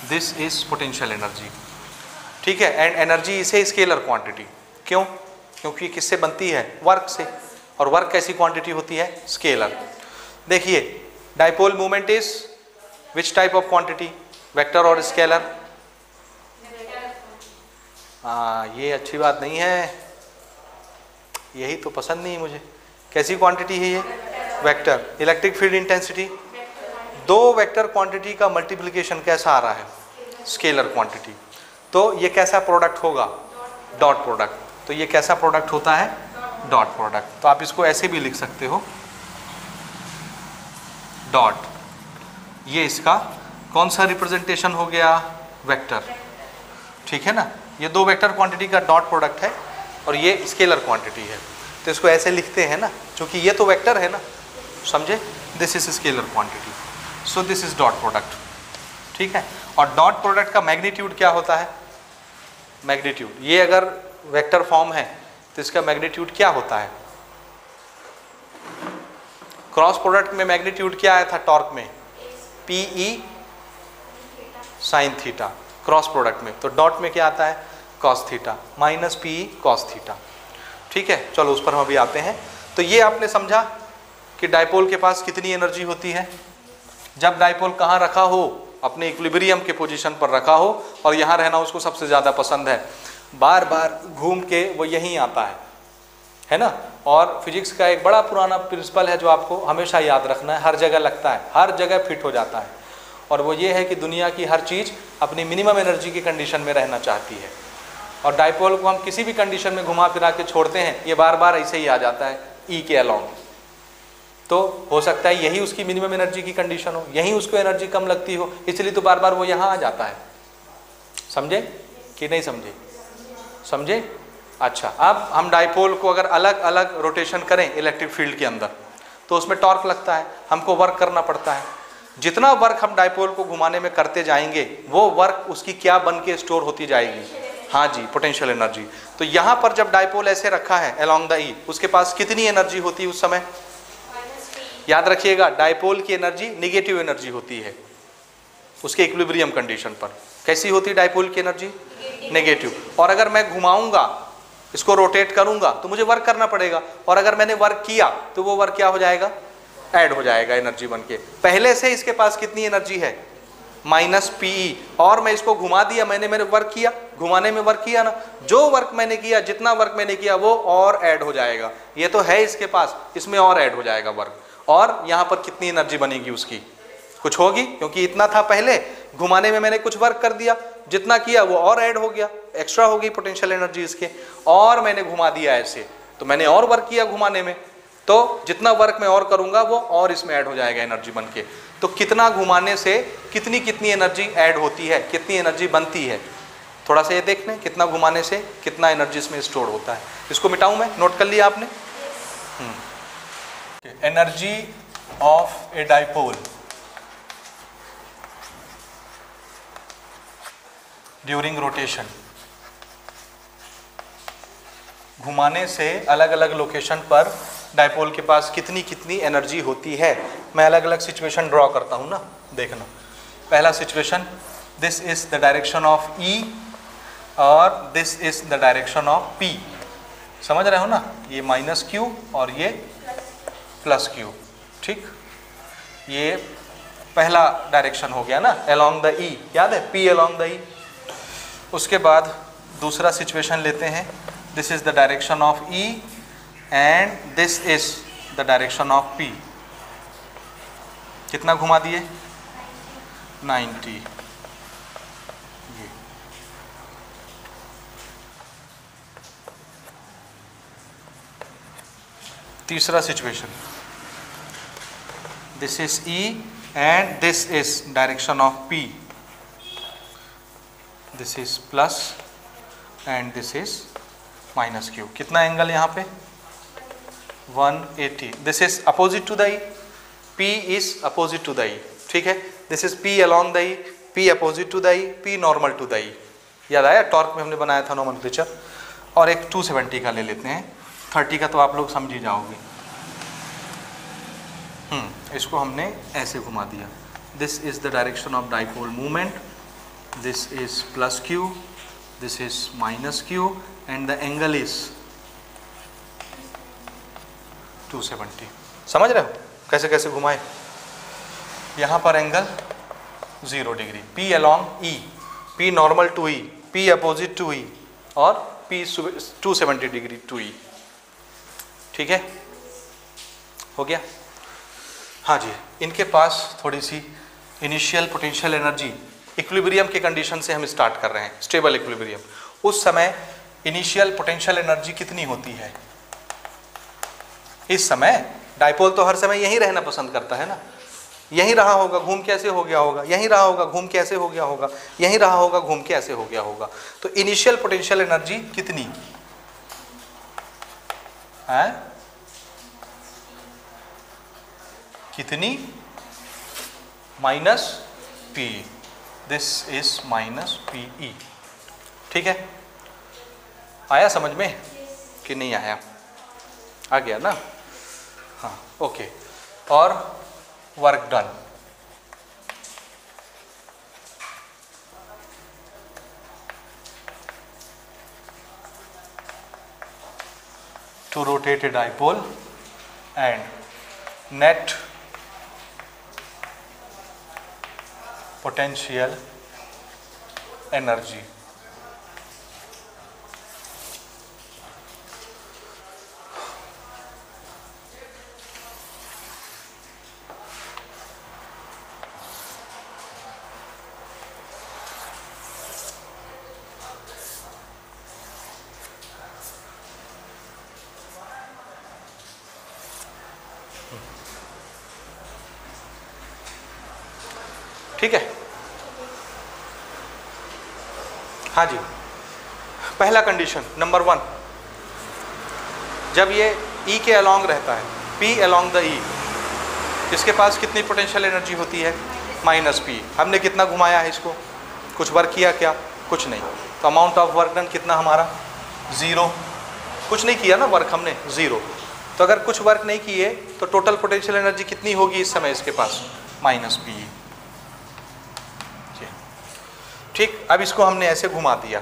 This is potential energy, ठीक है। एंड एनर्जी इसे स्केलर क्वांटिटी, क्यों? क्योंकि किससे बनती है? वर्क से, और वर्क कैसी क्वांटिटी होती है? स्केलर। देखिए dipole movement is which type of quantity? Vector और स्केलर? हाँ, ये अच्छी बात नहीं है, यही तो पसंद नहीं है मुझे। कैसी क्वांटिटी है ये? वेक्टर। इलेक्ट्रिक फील्ड इंटेंसिटी, दो वेक्टर क्वांटिटी का मल्टीप्लिकेशन कैसा आ रहा है? Scalar quantity. तो ये कैसा प्रोडक्ट होगा? Dot product. तो ये कैसा प्रोडक्ट होता है? Dot product. तो आप इसको ऐसे भी लिख सकते हो, डॉट। ये इसका कौन सा रिप्रेजेंटेशन हो गया? वेक्टर, ठीक है ना। ये दो वेक्टर क्वांटिटी का डॉट प्रोडक्ट है और ये स्केलर क्वांटिटी है, तो इसको ऐसे लिखते हैं ना, क्योंकि ये तो वेक्टर है ना, समझे? This is scalar quantity, so this is dot product, ठीक है। और डॉट प्रोडक्ट का मैग्नीट्यूड क्या होता है? मैग्नीट्यूड, ये अगर वेक्टर फॉर्म है तो इसका मैग्नीट्यूड क्या होता है? क्रॉस प्रोडक्ट में मैग्नीट्यूड क्या आया था टॉर्क में? PE sine theta cross product में। तो डॉट में क्या आता है? Cos theta minus PE cos theta, ठीक है। चलो उस पर हम अभी आते हैं। तो ये आपने समझा कि डाइपोल के पास कितनी एनर्जी होती है। जब डाइपोल कहाँ रखा हो? अपने इक्विलिब्रियम के पोजीशन पर रखा हो, और यहाँ रहना उसको सबसे ज़्यादा पसंद है, बार बार घूम के वो यहीं आता है ना। और फिजिक्स का एक बड़ा पुराना प्रिंसिपल है जो आपको हमेशा याद रखना है, हर जगह लगता है, हर जगह फिट हो जाता है, और वो ये है कि दुनिया की हर चीज़ अपनी मिनिमम एनर्जी की कंडीशन में रहना चाहती है। और डाइपोल को हम किसी भी कंडीशन में घुमा फिरा के छोड़ते हैं, ये बार बार ऐसे ही आ जाता है E के अलोंग। तो हो सकता है यही उसकी मिनिमम एनर्जी की कंडीशन हो, यहीं उसको एनर्जी कम लगती हो, इसलिए तो बार बार वो यहाँ आ जाता है। समझे कि नहीं समझे? समझे? अच्छा, अब हम डाइपोल को अगर अलग अलग रोटेशन करें इलेक्ट्रिक फील्ड के अंदर, तो उसमें टॉर्क लगता है, हमको वर्क करना पड़ता है। जितना वर्क हम डाइपोल को घुमाने में करते जाएंगे, वो वर्क उसकी क्या बन के स्टोर होती जाएगी? हाँ जी, पोटेंशियल एनर्जी। तो यहाँ पर जब डाइपोल ऐसे रखा है अलोंग द E, उसके पास कितनी एनर्जी होती है उस समय? याद रखिएगा, डाइपोल की एनर्जी निगेटिव एनर्जी होती है उसके इक्विलिब्रियम कंडीशन पर। कैसी होती है डाइपोल की एनर्जी? नेगेटिव। और अगर मैं घुमाऊंगा, इसको रोटेट करूंगा, तो मुझे वर्क करना पड़ेगा, और अगर मैंने वर्क किया तो वो वर्क क्या हो जाएगा? ऐड हो जाएगा एनर्जी बन के। पहले से इसके पास कितनी एनर्जी है? माइनस PE, और मैं इसको घुमा दिया, मैंने वर्क किया, घुमाने में वर्क किया ना, जो वर्क मैंने किया, जितना वर्क मैंने किया वो और ऐड हो जाएगा। ये तो है इसके पास, इसमें और ऐड हो जाएगा वर्क, और यहाँ पर कितनी एनर्जी बनेगी उसकी, कुछ होगी, क्योंकि इतना था पहले, घुमाने में मैंने कुछ वर्क कर दिया, जितना किया वो और ऐड हो गया, एक्स्ट्रा हो गई पोटेंशियल एनर्जी इसके, और मैंने घुमा दिया ऐसे, तो मैंने और वर्क किया घुमाने में, तो जितना वर्क मैं और करूंगा वो और इसमें ऐड हो जाएगा एनर्जी बन के। तो कितना घुमाने से कितनी कितनी एनर्जी ऐड होती है, कितनी एनर्जी बनती है, थोड़ा सा ये देख लें, कितना घुमाने से कितना एनर्जी इसमें स्टोर होता है। इसको मिटाऊं मैं, नोट कर लिया आपने। Energy of a dipole during rotation, घुमाने से अलग अलग लोकेशन पर डाइपोल के पास कितनी कितनी एनर्जी होती है। मैं अलग अलग सिचुएशन ड्रॉ करता हूँ ना, देखना। पहला situation, this is the direction of E और this is the direction of P, समझ रहे हो ना, ये -Q और ये +Q, ठीक। ये पहला डायरेक्शन हो गया ना, अलोंग द E, याद है, P अलोंग द E। उसके बाद दूसरा सिचुएशन लेते हैं, this is the direction of E and this is the direction of P। कितना घुमा दिए, 90। ये तीसरा situation, this is E and this is direction of P, this is plus and this is -Q। कितना एंगल यहाँ पे, 180। This is opposite to the E, P is opposite to the E, ठीक है। This is P along the E, P opposite to the E, P normal to the E। याद आया, टॉर्क में हमने बनाया था नोमेनक्लेचर। और एक 270 का ले लेते हैं, 30 का तो आप लोग समझ ही जाओगे। इसको हमने ऐसे घुमा दिया, this is the direction of dipole movement, this is +Q, this is -Q and the angle is 270। समझ रहे हो कैसे कैसे घुमाए। यहाँ पर angle 0 degree, P along E, P normal to E, P opposite to E और P 270 डिग्री टू E, ठीक है, हो गया। हाँ जी, इनके पास थोड़ी सी इनिशियल पोटेंशियल एनर्जी, इक्विलिब्रियम के कंडीशन से हम स्टार्ट कर रहे हैं, स्टेबल इक्विलिब्रियम। उस समय इनिशियल पोटेंशियल एनर्जी कितनी होती है। इस समय डाइपोल तो हर समय यहीं रहना पसंद करता है ना, यहीं रहा होगा, घूम के ऐसे हो गया होगा, यहीं रहा होगा, घूम के ऐसे हो गया होगा, यहीं रहा होगा, घूम के ऐसे हो गया होगा। तो इनिशियल पोटेंशियल एनर्जी कितनी है, कितनी, -P, दिस इज -PE, ठीक है। आया समझ में कि नहीं आया, आ गया ना, हाँ ओके। और work done, to rotate a dipole and net potential energy. ठीक है, हाँ जी। पहला कंडीशन नंबर 1, जब ये E के अलोंग रहता है, P अलोंग द E, इसके पास कितनी पोटेंशियल एनर्जी होती है, -P। हमने कितना घुमाया है इसको, कुछ वर्क किया क्या, कुछ नहीं, तो अमाउंट ऑफ वर्क डन कितना हमारा 0, कुछ नहीं किया ना वर्क हमने, 0। तो अगर कुछ वर्क नहीं किए तो टोटल पोटेंशियल एनर्जी कितनी होगी इस समय इसके पास, -P, ठीक। अब इसको हमने ऐसे घुमा दिया,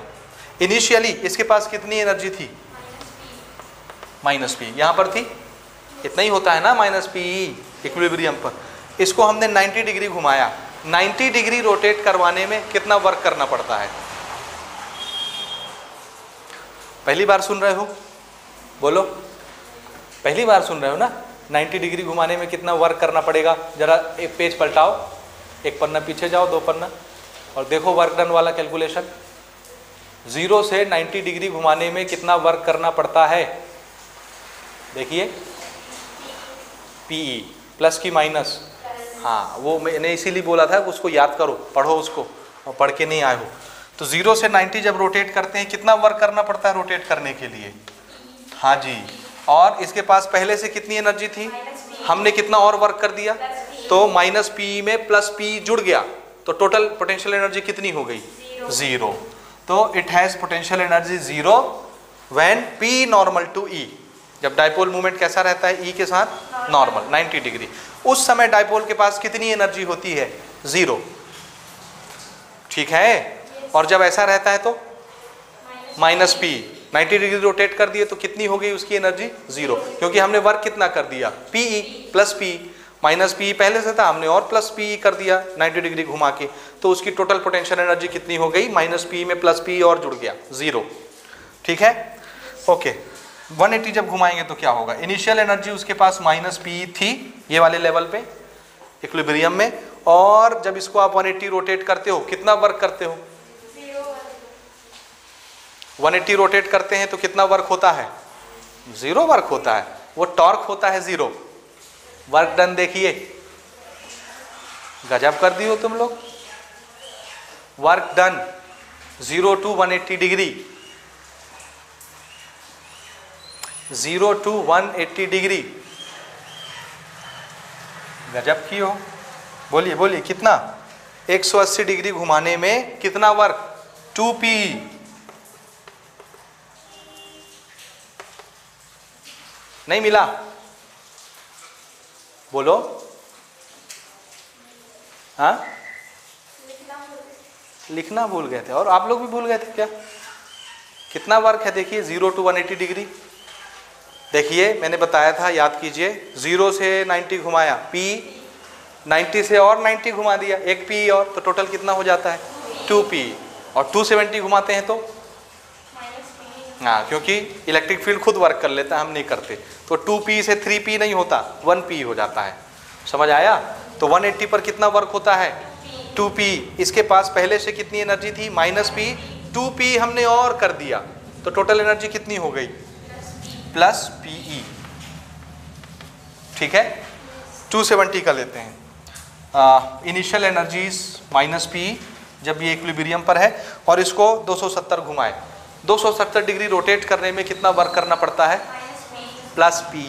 इनिशियली इसके पास कितनी एनर्जी थी, -P, यहाँ पर थी, इतना ही होता है ना -PE इक्विलिब्रियम पर। इसको हमने 90 डिग्री घुमाया, 90 डिग्री रोटेट करवाने में कितना वर्क करना पड़ता है, पहली बार सुन रहे हो? बोलो, पहली बार सुन रहे हो ना? 90 डिग्री घुमाने में कितना वर्क करना पड़ेगा? जरा एक पेज पलटाओ, एक पन्ना पीछे जाओ, 2 पन्ना, और देखो वर्क डन वाला कैलकुलेशन। 0 से 90 डिग्री घुमाने में कितना वर्क करना पड़ता है? देखिए, PE प्लस की माइनस, हाँ वो मैंने इसीलिए बोला था उसको याद करो, पढ़ो उसको, और पढ़ के नहीं आए हो तो 0 से 90 जब रोटेट करते हैं कितना वर्क करना पड़ता है रोटेट करने के लिए? हाँ जी, और इसके पास पहले से कितनी एनर्जी थी? हमने कितना और वर्क कर दिया? तो माइनस पी में प्लस पी जुड़ गया, तो टोटल पोटेंशियल एनर्जी कितनी हो गई? 0। तो it has potential energy 0 when P normal to E। जब डाइपोल मूवमेंट कैसा रहता है? E के साथ नॉर्मल 90 डिग्री। उस समय डाइपोल के पास कितनी एनर्जी होती है? 0। ठीक है, और जब ऐसा रहता है तो माइनस पी, 90 डिग्री रोटेट कर दिए तो कितनी हो गई उसकी एनर्जी? 0, क्योंकि हमने वर्क कितना कर दिया? PE plus P, minus PE पहले से था, हमने और प्लस PE कर दिया 90 डिग्री घुमा के, तो उसकी टोटल पोटेंशियल एनर्जी कितनी हो गई? माइनस PE में प्लस PE और जुड़ गया, 0। ठीक है, ओके। 180 जब घुमाएंगे तो क्या होगा? इनिशियल एनर्जी उसके पास माइनस PE थी ये वाले लेवल पे इक्विलिब्रियम में, और जब इसको आप 180 रोटेट करते हो कितना वर्क करते हो? 180 रोटेट करते हैं तो कितना वर्क होता है? 0 वर्क होता है, वो टॉर्क होता है 0। वर्क डन देखिए, गजब कर दी हो तुम लोग। Work done 0 to 180 degree, 0 to 180 degree, गजब की हो। बोलिए बोलिए कितना? 180 डिग्री घुमाने में कितना वर्क? 2P। नहीं मिला? बोलो, हाँ लिखना भूल गए थे, और आप लोग भी भूल गए थे क्या? कितना वर्क है देखिए 0 to 180 डिग्री। देखिए मैंने बताया था, याद कीजिए, 0 से 90 घुमाया, P 90 से और 90 घुमा दिया, एक P और, तो टोटल कितना हो जाता है? 2P। और 270 घुमाते हैं तो हाँ, क्योंकि इलेक्ट्रिक फील्ड खुद वर्क कर लेता है, हम नहीं करते, तो 2P से 3P नहीं होता, 1P हो जाता है। समझ आया? तो 180 पर कितना वर्क होता है? 2P। इसके पास पहले से कितनी एनर्जी थी? माइनस P, 2P हमने और कर दिया, तो टोटल एनर्जी कितनी हो गई? Plus PE। ठीक है, 270 का लेते हैं। इनिशियल एनर्जीज माइनस PE जब ये इक्विलिब्रियम पर है, और इसको 270 घुमाए, 270 डिग्री रोटेट करने में कितना वर्क करना पड़ता है? Plus P।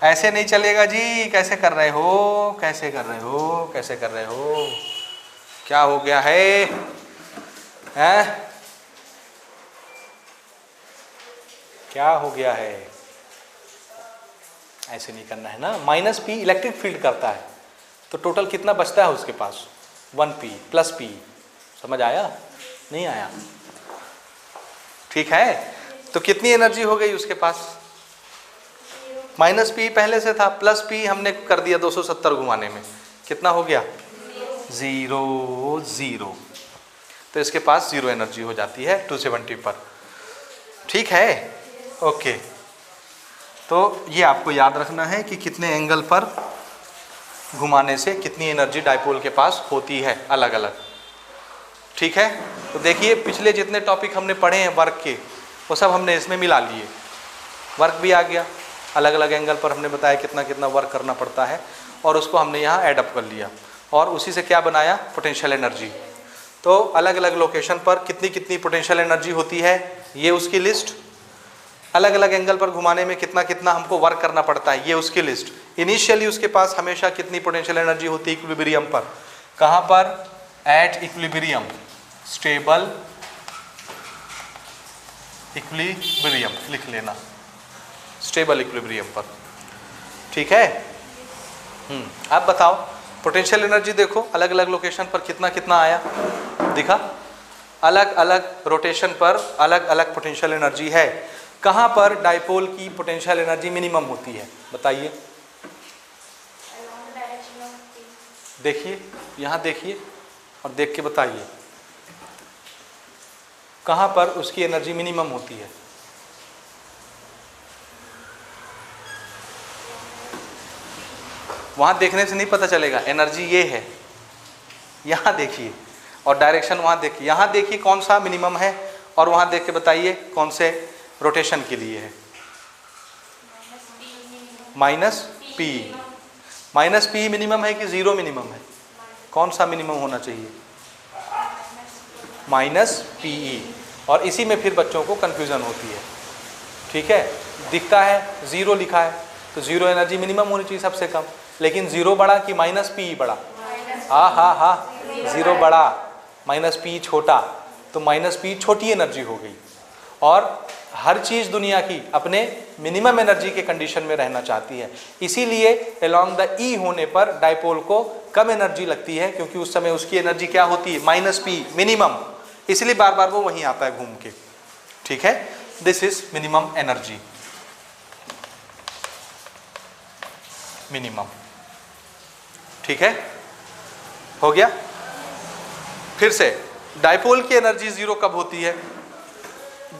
ऐसे नहीं चलेगा जी, कैसे कर रहे हो, कैसे कर रहे हो, कैसे कर रहे हो? क्या हो गया है? हैं? क्या हो गया है? ऐसे नहीं करना है ना। माइनस P इलेक्ट्रिक फील्ड करता है, तो टोटल कितना बचता है उसके पास? 1P plus P। समझ आया? नहीं आया? ठीक है, तो कितनी एनर्जी हो गई उसके पास? माइनस P पहले से था, प्लस P हमने कर दिया 270 घुमाने में, कितना हो गया? 0 0। तो इसके पास 0 एनर्जी हो जाती है 270 पर। ठीक है, ओके। तो ये आपको याद रखना है कि कितने एंगल पर घुमाने से कितनी एनर्जी डाइपोल के पास होती है अलग अलग। ठीक है, तो देखिए पिछले जितने टॉपिक हमने पढ़े हैं वर्क के, वो सब हमने इसमें मिला लिए। वर्क भी आ गया, अलग अलग एंगल पर हमने बताया कितना कितना वर्क करना पड़ता है, और उसको हमने यहाँ ऐड अप कर लिया, और उसी से क्या बनाया? Potential energy. तो अलग अलग लोकेशन पर कितनी कितनी पोटेंशियल एनर्जी होती है, ये उसकी लिस्ट। अलग अलग एंगल पर घुमाने में कितना कितना हमको वर्क करना पड़ता है, ये उसकी लिस्ट। इनिशियली उसके पास हमेशा कितनी पोटेंशियल एनर्जी होती है इक्विलिब्रियम पर? कहाँ पर? एट इक्विलिब्रियम, स्टेबल इक्विलिब्रियम लिख लेना, स्टेबल इक्विलिब्रियम पर। ठीक है, आप बताओ पोटेंशियल एनर्जी देखो अलग अलग लोकेशन पर कितना कितना आया, दिखा? अलग अलग रोटेशन पर अलग अलग पोटेंशियल एनर्जी है। कहाँ पर डाइपोल की पोटेंशियल एनर्जी मिनिमम होती है बताइए? देखिए, यहाँ देखिए और देख के बताइए। कहाँ पर उसकी एनर्जी मिनिमम होती है? वहाँ देखने से नहीं पता चलेगा, एनर्जी ये है, यहाँ देखिए, और डायरेक्शन वहाँ देखिए, यहाँ देखिए कौन सा मिनिमम है, और वहाँ देख के बताइए कौन से रोटेशन के लिए है। Minus P. Minus P minimum है कि ज़ीरो मिनिमम है? कौन सा मिनिमम होना चाहिए? Minus P E. और इसी में फिर बच्चों को कन्फ्यूज़न होती है, ठीक है। दिखता है ज़ीरो लिखा है, तो ज़ीरो एनर्जी मिनिमम होनी चाहिए सबसे कम, लेकिन ज़ीरो बड़ा कि माइनस पी बड़ा? हाँ, ज़ीरो बड़ा, माइनस पी छोटा, तो माइनस पी छोटी एनर्जी हो गई। और हर चीज़ दुनिया की अपने मिनिमम एनर्जी के कंडीशन में रहना चाहती है, इसीलिए अलोंग द ई होने पर डायपोल को कम एनर्जी लगती है, क्योंकि उस समय उसकी एनर्जी क्या होती है? माइनस पी मिनिमम, इसलिए बार बार वो वहीं आता है घूम के, ठीक है। This is minimum energy, minimum, ठीक है, हो गया। फिर से डायपोल की एनर्जी जीरो कब होती है?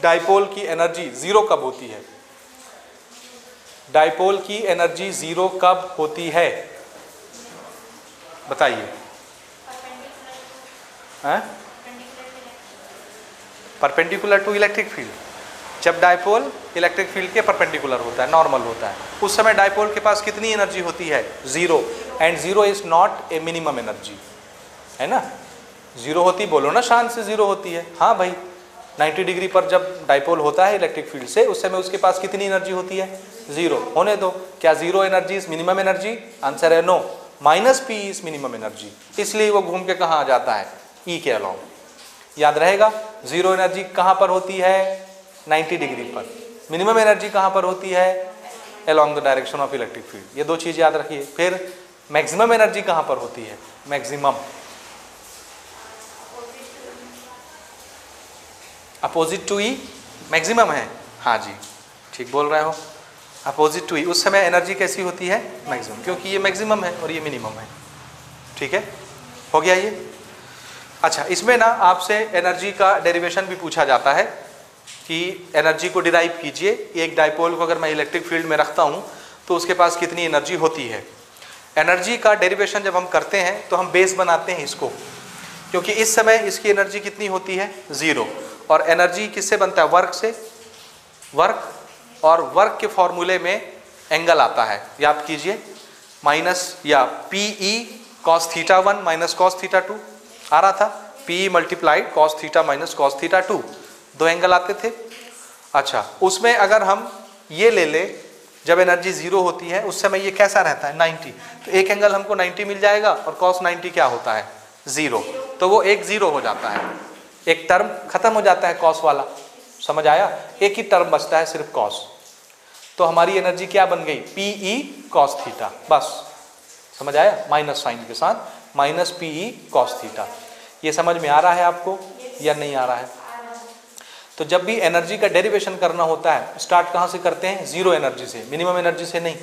डायपोल की एनर्जी जीरो कब होती है? डायपोल की एनर्जी जीरो कब होती है? बताइए। Perpendicular to electric field. जब डायपोल इलेक्ट्रिक फील्ड के परपेंडिकुलर होता है, नॉर्मल होता है, उस समय डायपोल के पास कितनी एनर्जी होती है? Zero. And zero is not a minimum energy, है ना। जीरो होती, बोलो ना शान से जीरो होती है। हाँ भाई, 90 डिग्री पर जब डायपोल होता है इलेक्ट्रिक फील्ड से, उस समय उसके पास कितनी एनर्जी होती है? जीरो। होने दो, क्या zero energy is minimum energy? Answer है no, minus P is minimum energy, इसलिए वो घूम के कहाँ आ जाता है? ई के अलोंग। याद रहेगा, जीरो एनर्जी कहाँ पर होती है? 90 डिग्री पर। मिनिमम एनर्जी कहाँ पर होती है? Along the direction of electric field. ये दो चीज़ याद रखिए। फिर मैक्सिमम एनर्जी कहाँ पर होती है? Maximum opposite to E maximum है। हाँ जी, ठीक बोल रहे हो, अपोजिट टू ई। उस समय एनर्जी कैसी होती है? मैक्सिमम, क्योंकि ये मैक्सिमम है और ये मिनिमम है, ठीक है, हो गया ये। अच्छा, इसमें ना आपसे एनर्जी का डेरिवेशन भी पूछा जाता है कि एनर्जी को डिराइव कीजिए। एक डायपोल को अगर मैं इलेक्ट्रिक फील्ड में रखता हूँ तो उसके पास कितनी एनर्जी होती है। एनर्जी का डेरिवेशन जब हम करते हैं तो हम बेस बनाते हैं इसको, क्योंकि इस समय इसकी एनर्जी कितनी होती है? ज़ीरो। और एनर्जी किससे बनता है? वर्क से। वर्क, और वर्क के फॉर्मूले में एंगल आता है, याद कीजिए, माइनस या P E cos theta 1 minus cos theta 2 आ रहा था। P multiplied cos theta minus cos theta 2, दो एंगल आते थे। अच्छा, उसमें अगर हम ये ले ले, जब एनर्जी जीरो होती है उस समय ये कैसा रहता है? 90। तो एक एंगल हमको 90 मिल जाएगा, और कॉस 90 क्या होता है? जीरो। तो वो एक जीरो हो जाता है, एक टर्म खत्म हो जाता है कॉस वाला, समझ आया? एक ही टर्म बचता है सिर्फ कॉस। तो हमारी एनर्जी क्या बन गई? पी ई कॉस थीटा, बस, समझ आया? माइनस साइन के साथ, minus P E cos theta. ये समझ में आ रहा है आपको या नहीं आ रहा है? तो जब भी एनर्जी का डेरिवेशन करना होता है, स्टार्ट कहाँ से करते हैं? जीरो एनर्जी से, मिनिमम एनर्जी से नहीं।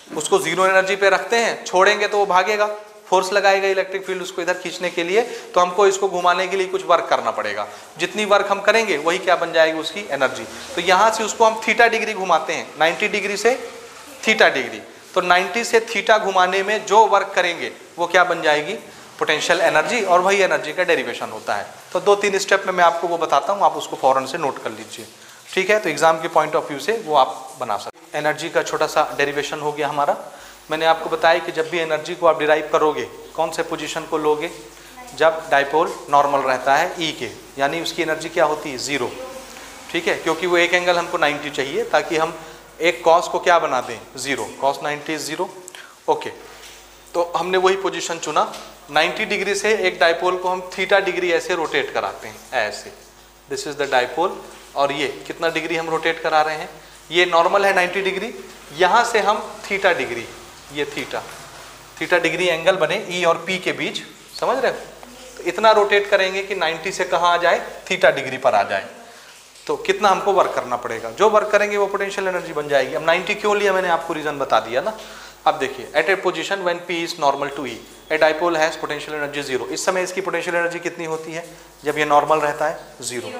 उसको जीरो एनर्जी पे रखते हैं, छोड़ेंगे तो वो भागेगा, फोर्स लगाएगा इलेक्ट्रिक फील्ड उसको इधर खींचने के लिए, तो हमको इसको घुमाने के लिए कुछ वर्क करना पड़ेगा। जितनी वर्क हम करेंगे वही क्या बन जाएगी? उसकी एनर्जी। तो यहाँ से उसको हम थीटा डिग्री घुमाते हैं, 90 डिग्री से थीटा डिग्री। तो 90 से थीटा घुमाने में जो वर्क करेंगे वो क्या बन जाएगी? पोटेंशियल एनर्जी, और वही एनर्जी का डेरिवेशन होता है। तो 2-3 स्टेप में मैं आपको वो बताता हूँ, आप उसको फौरन से नोट कर लीजिए, ठीक है। तो एग्जाम के पॉइंट ऑफ व्यू से वो आप बना सकते। एनर्जी का छोटा सा डेरिवेशन हो गया हमारा। मैंने आपको बताया कि जब भी एनर्जी को आप डिराइव करोगे, कौन से पोजीशन को लोगे? जब डायपोल नॉर्मल रहता है ई के, यानी उसकी एनर्जी क्या होती है? ज़ीरो, ठीक है, क्योंकि वो एक एंगल हमको 90 चाहिए, ताकि हम एक कॉस को क्या बना दें? Zero. Cos 90 is zero, okay. तो हमने वही पोजीशन चुना। 90 डिग्री से एक डायपोल को हम थीटा डिग्री ऐसे रोटेट कराते हैं, ऐसे। दिस इज द डायपोल, और ये कितना डिग्री हम रोटेट करा रहे हैं? ये नॉर्मल है 90 डिग्री, यहाँ से हम थीटा डिग्री, ये थीटा डिग्री एंगल बने ई और पी के बीच, समझ रहे हो? तो इतना रोटेट करेंगे कि 90 से कहाँ आ जाए? थीटा डिग्री पर आ जाए। तो कितना हमको वर्क करना पड़ेगा? जो वर्क करेंगे वो पोटेंशियल एनर्जी बन जाएगी। अब 90 क्यों लिया मैंने आपको रीजन बता दिया ना। अब देखिए, at a position when P is normal to E, a dipole has potential energy zero. इस समय इसकी पोटेंशियल एनर्जी कितनी होती है जब ये नॉर्मल रहता है? Zero.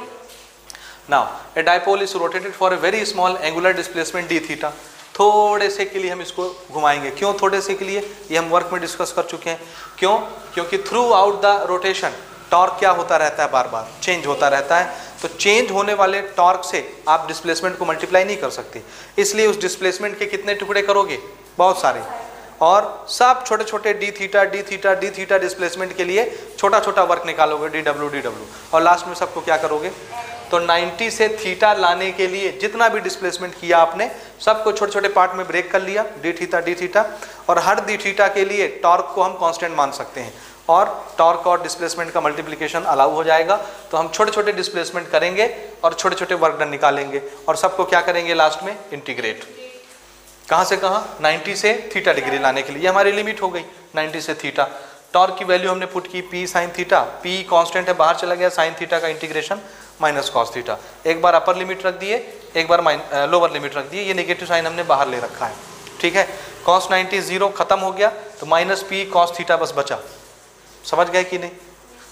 Now A dipole is rotated for a very small angular displacement D theta. थोड़े से के लिए हम इसको घुमाएंगे। क्यों थोड़े से के लिए? ये हम वर्क में डिस्कस कर चुके हैं। क्यों? क्योंकि through out the rotation torque क्या होता रहता है, बार बार चेंज होता रहता है। तो चेंज होने वाले टॉर्क से आप डिस्प्लेसमेंट को मल्टीप्लाई नहीं कर सकते, इसलिए उस डिस्प्लेसमेंट के कितने टुकड़े करोगे? बहुत सारे, और सब छोटे छोटे डी थीटा डिस्प्लेसमेंट के लिए छोटा छोटा वर्क निकालोगे, डी डब्ल्यू, और लास्ट में सबको क्या करोगे? तो 90 से थीटा लाने के लिए जितना भी डिस्प्लेसमेंट किया आपने, सबको छोटे छोटे पार्ट में ब्रेक कर लिया, डी थीटा, और हर डी थीटा के लिए टॉर्क को हम कांस्टेंट मान सकते हैं, और टॉर्क और डिस्प्लेसमेंट का मल्टीप्लिकेशन अलाउ हो जाएगा। तो हम छोटे छोटे डिस्प्लेसमेंट करेंगे और छोटे छोटे वर्क डन निकालेंगे, और सबको क्या करेंगे लास्ट में? इंटीग्रेट। कहाँ से कहाँ? 90 से थीटा डिग्री लाने के लिए। ये हमारी लिमिट हो गई 90 से थीटा। टॉर्क की वैल्यू हमने पुट की P sine theta, P constant है, बाहर चला गया, साइन थीटा का इंटीग्रेशन माइनस कॉस थीटा। एक बार अपर लिमिट रख दिए, एक बार लोअर लिमिट रख दिए, ये नेगेटिव साइन हमने बाहर ले रखा है, ठीक है। कॉस 90 0 खत्म हो गया, तो माइनस पी कॉस थीटा बस बचा। समझ गए कि नहीं?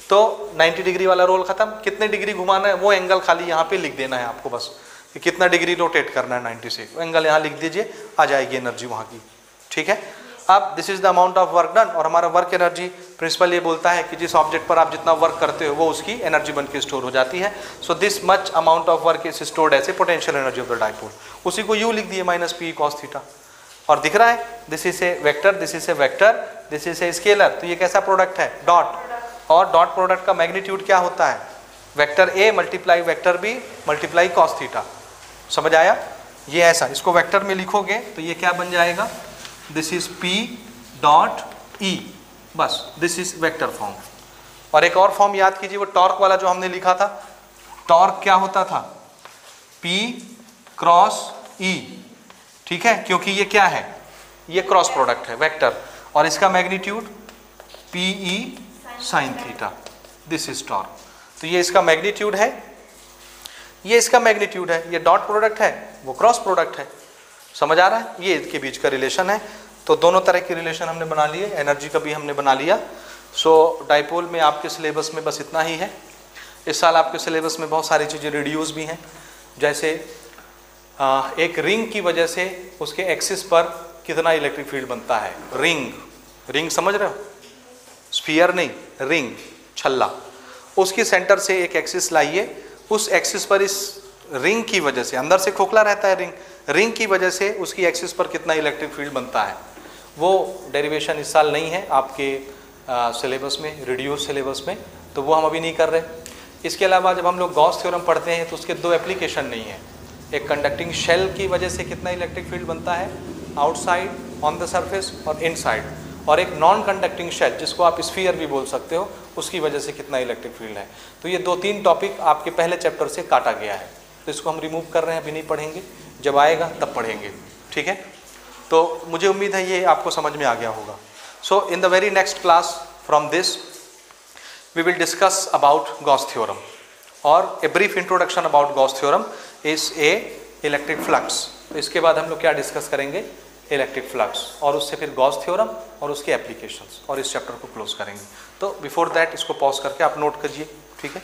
तो 90 डिग्री वाला रोल खत्म। कितने डिग्री घुमाना है वो एंगल खाली यहाँ पे लिख देना है आपको, बस कि कितना डिग्री रोटेट करना है 90 से, वो एंगल यहाँ लिख दीजिए, आ जाएगी एनर्जी वहाँ की, ठीक है। अब this is the amount of work done, और हमारा वर्क एनर्जी प्रिंसिपल ये बोलता है कि जिस ऑब्जेक्ट पर आप जितना वर्क करते हो वो उसकी एनर्जी बन के स्टोर हो जाती है। So this much amount of work is stored as a potential energy of the dipole. उसी को यू लिख दिए माइनस पी कॉस थीटा, और दिख रहा है this is A vector, this is A vector, this is a scalar. तो ये कैसा प्रोडक्ट है? डॉट, और डॉट प्रोडक्ट का मैग्नीट्यूड क्या होता है? Vector A multiply vector B multiply cos theta. समझ आया? ये ऐसा, इसको वेक्टर में लिखोगे तो ये क्या बन जाएगा? This is P dot E, बस दिस इज वेक्टर फॉर्म। और एक और फॉर्म याद कीजिए, वो टॉर्क वाला जो हमने लिखा था, टॉर्क क्या होता था? पी क्रॉस ई, ठीक है, क्योंकि ये क्या है? ये क्रॉस प्रोडक्ट है वेक्टर, और इसका magnitude P E sine theta, this is torque. तो ये इसका मैग्नीट्यूड है, ये इसका मैग्नीट्यूड है, ये डॉट प्रोडक्ट है, वो क्रॉस प्रोडक्ट है। समझ आ रहा है? ये इसके बीच का रिलेशन है। तो दोनों तरह की रिलेशन हमने बना लिए, एनर्जी का भी हमने बना लिया। सो डायपोल में आपके सिलेबस में बस इतना ही है। इस साल आपके सिलेबस में बहुत सारी चीज़ें रिड्यूस भी हैं, जैसे एक रिंग की वजह से उसके एक्सिस पर कितना इलेक्ट्रिक फील्ड बनता है। रिंग समझ रहे हो? स्फीयर नहीं, रिंग, छल्ला। उसकी सेंटर से एक एक्सिस लाइए, उस एक्सिस पर इस रिंग की वजह से, अंदर से खोखला रहता है रिंग की वजह से उसकी एक्सिस पर कितना इलेक्ट्रिक फील्ड बनता है। वो डेरिवेशन इस साल नहीं है आपके सिलेबस में, रिड्यूस सिलेबस में, तो वो हम अभी नहीं कर रहे। इसके अलावा जब हम लोग गॉस थ्योरम पढ़ते हैं तो उसके दो एप्लीकेशन नहीं है। एक कंडक्टिंग शेल की वजह से कितना इलेक्ट्रिक फील्ड बनता है आउटसाइड ऑन द सरफेस और इनसाइड, और एक नॉन कंडक्टिंग शेल जिसको आप स्फीयर भी बोल सकते हो, उसकी वजह से कितना इलेक्ट्रिक फील्ड है। तो ये 2-3 टॉपिक आपके पहले चैप्टर से काटा गया है, तो इसको हम रिमूव कर रहे हैं, अभी नहीं पढ़ेंगे, जब आएगा तब पढ़ेंगे, ठीक है। तो मुझे उम्मीद है ये आपको समझ में आ गया होगा। So in the very next class from this we will discuss about Gauss theorem, और a brief introduction about Gauss theorem is a electric flux. तो इसके बाद हम लोग क्या डिस्कस करेंगे? इलेक्ट्रिक फ्लक्स, और उससे फिर गॉस थ्योरम और उसके एप्लीकेशंस, और इस चैप्टर को क्लोज करेंगे। तो बिफोर दैट इसको पॉज करके आप नोट करिए, ठीक है।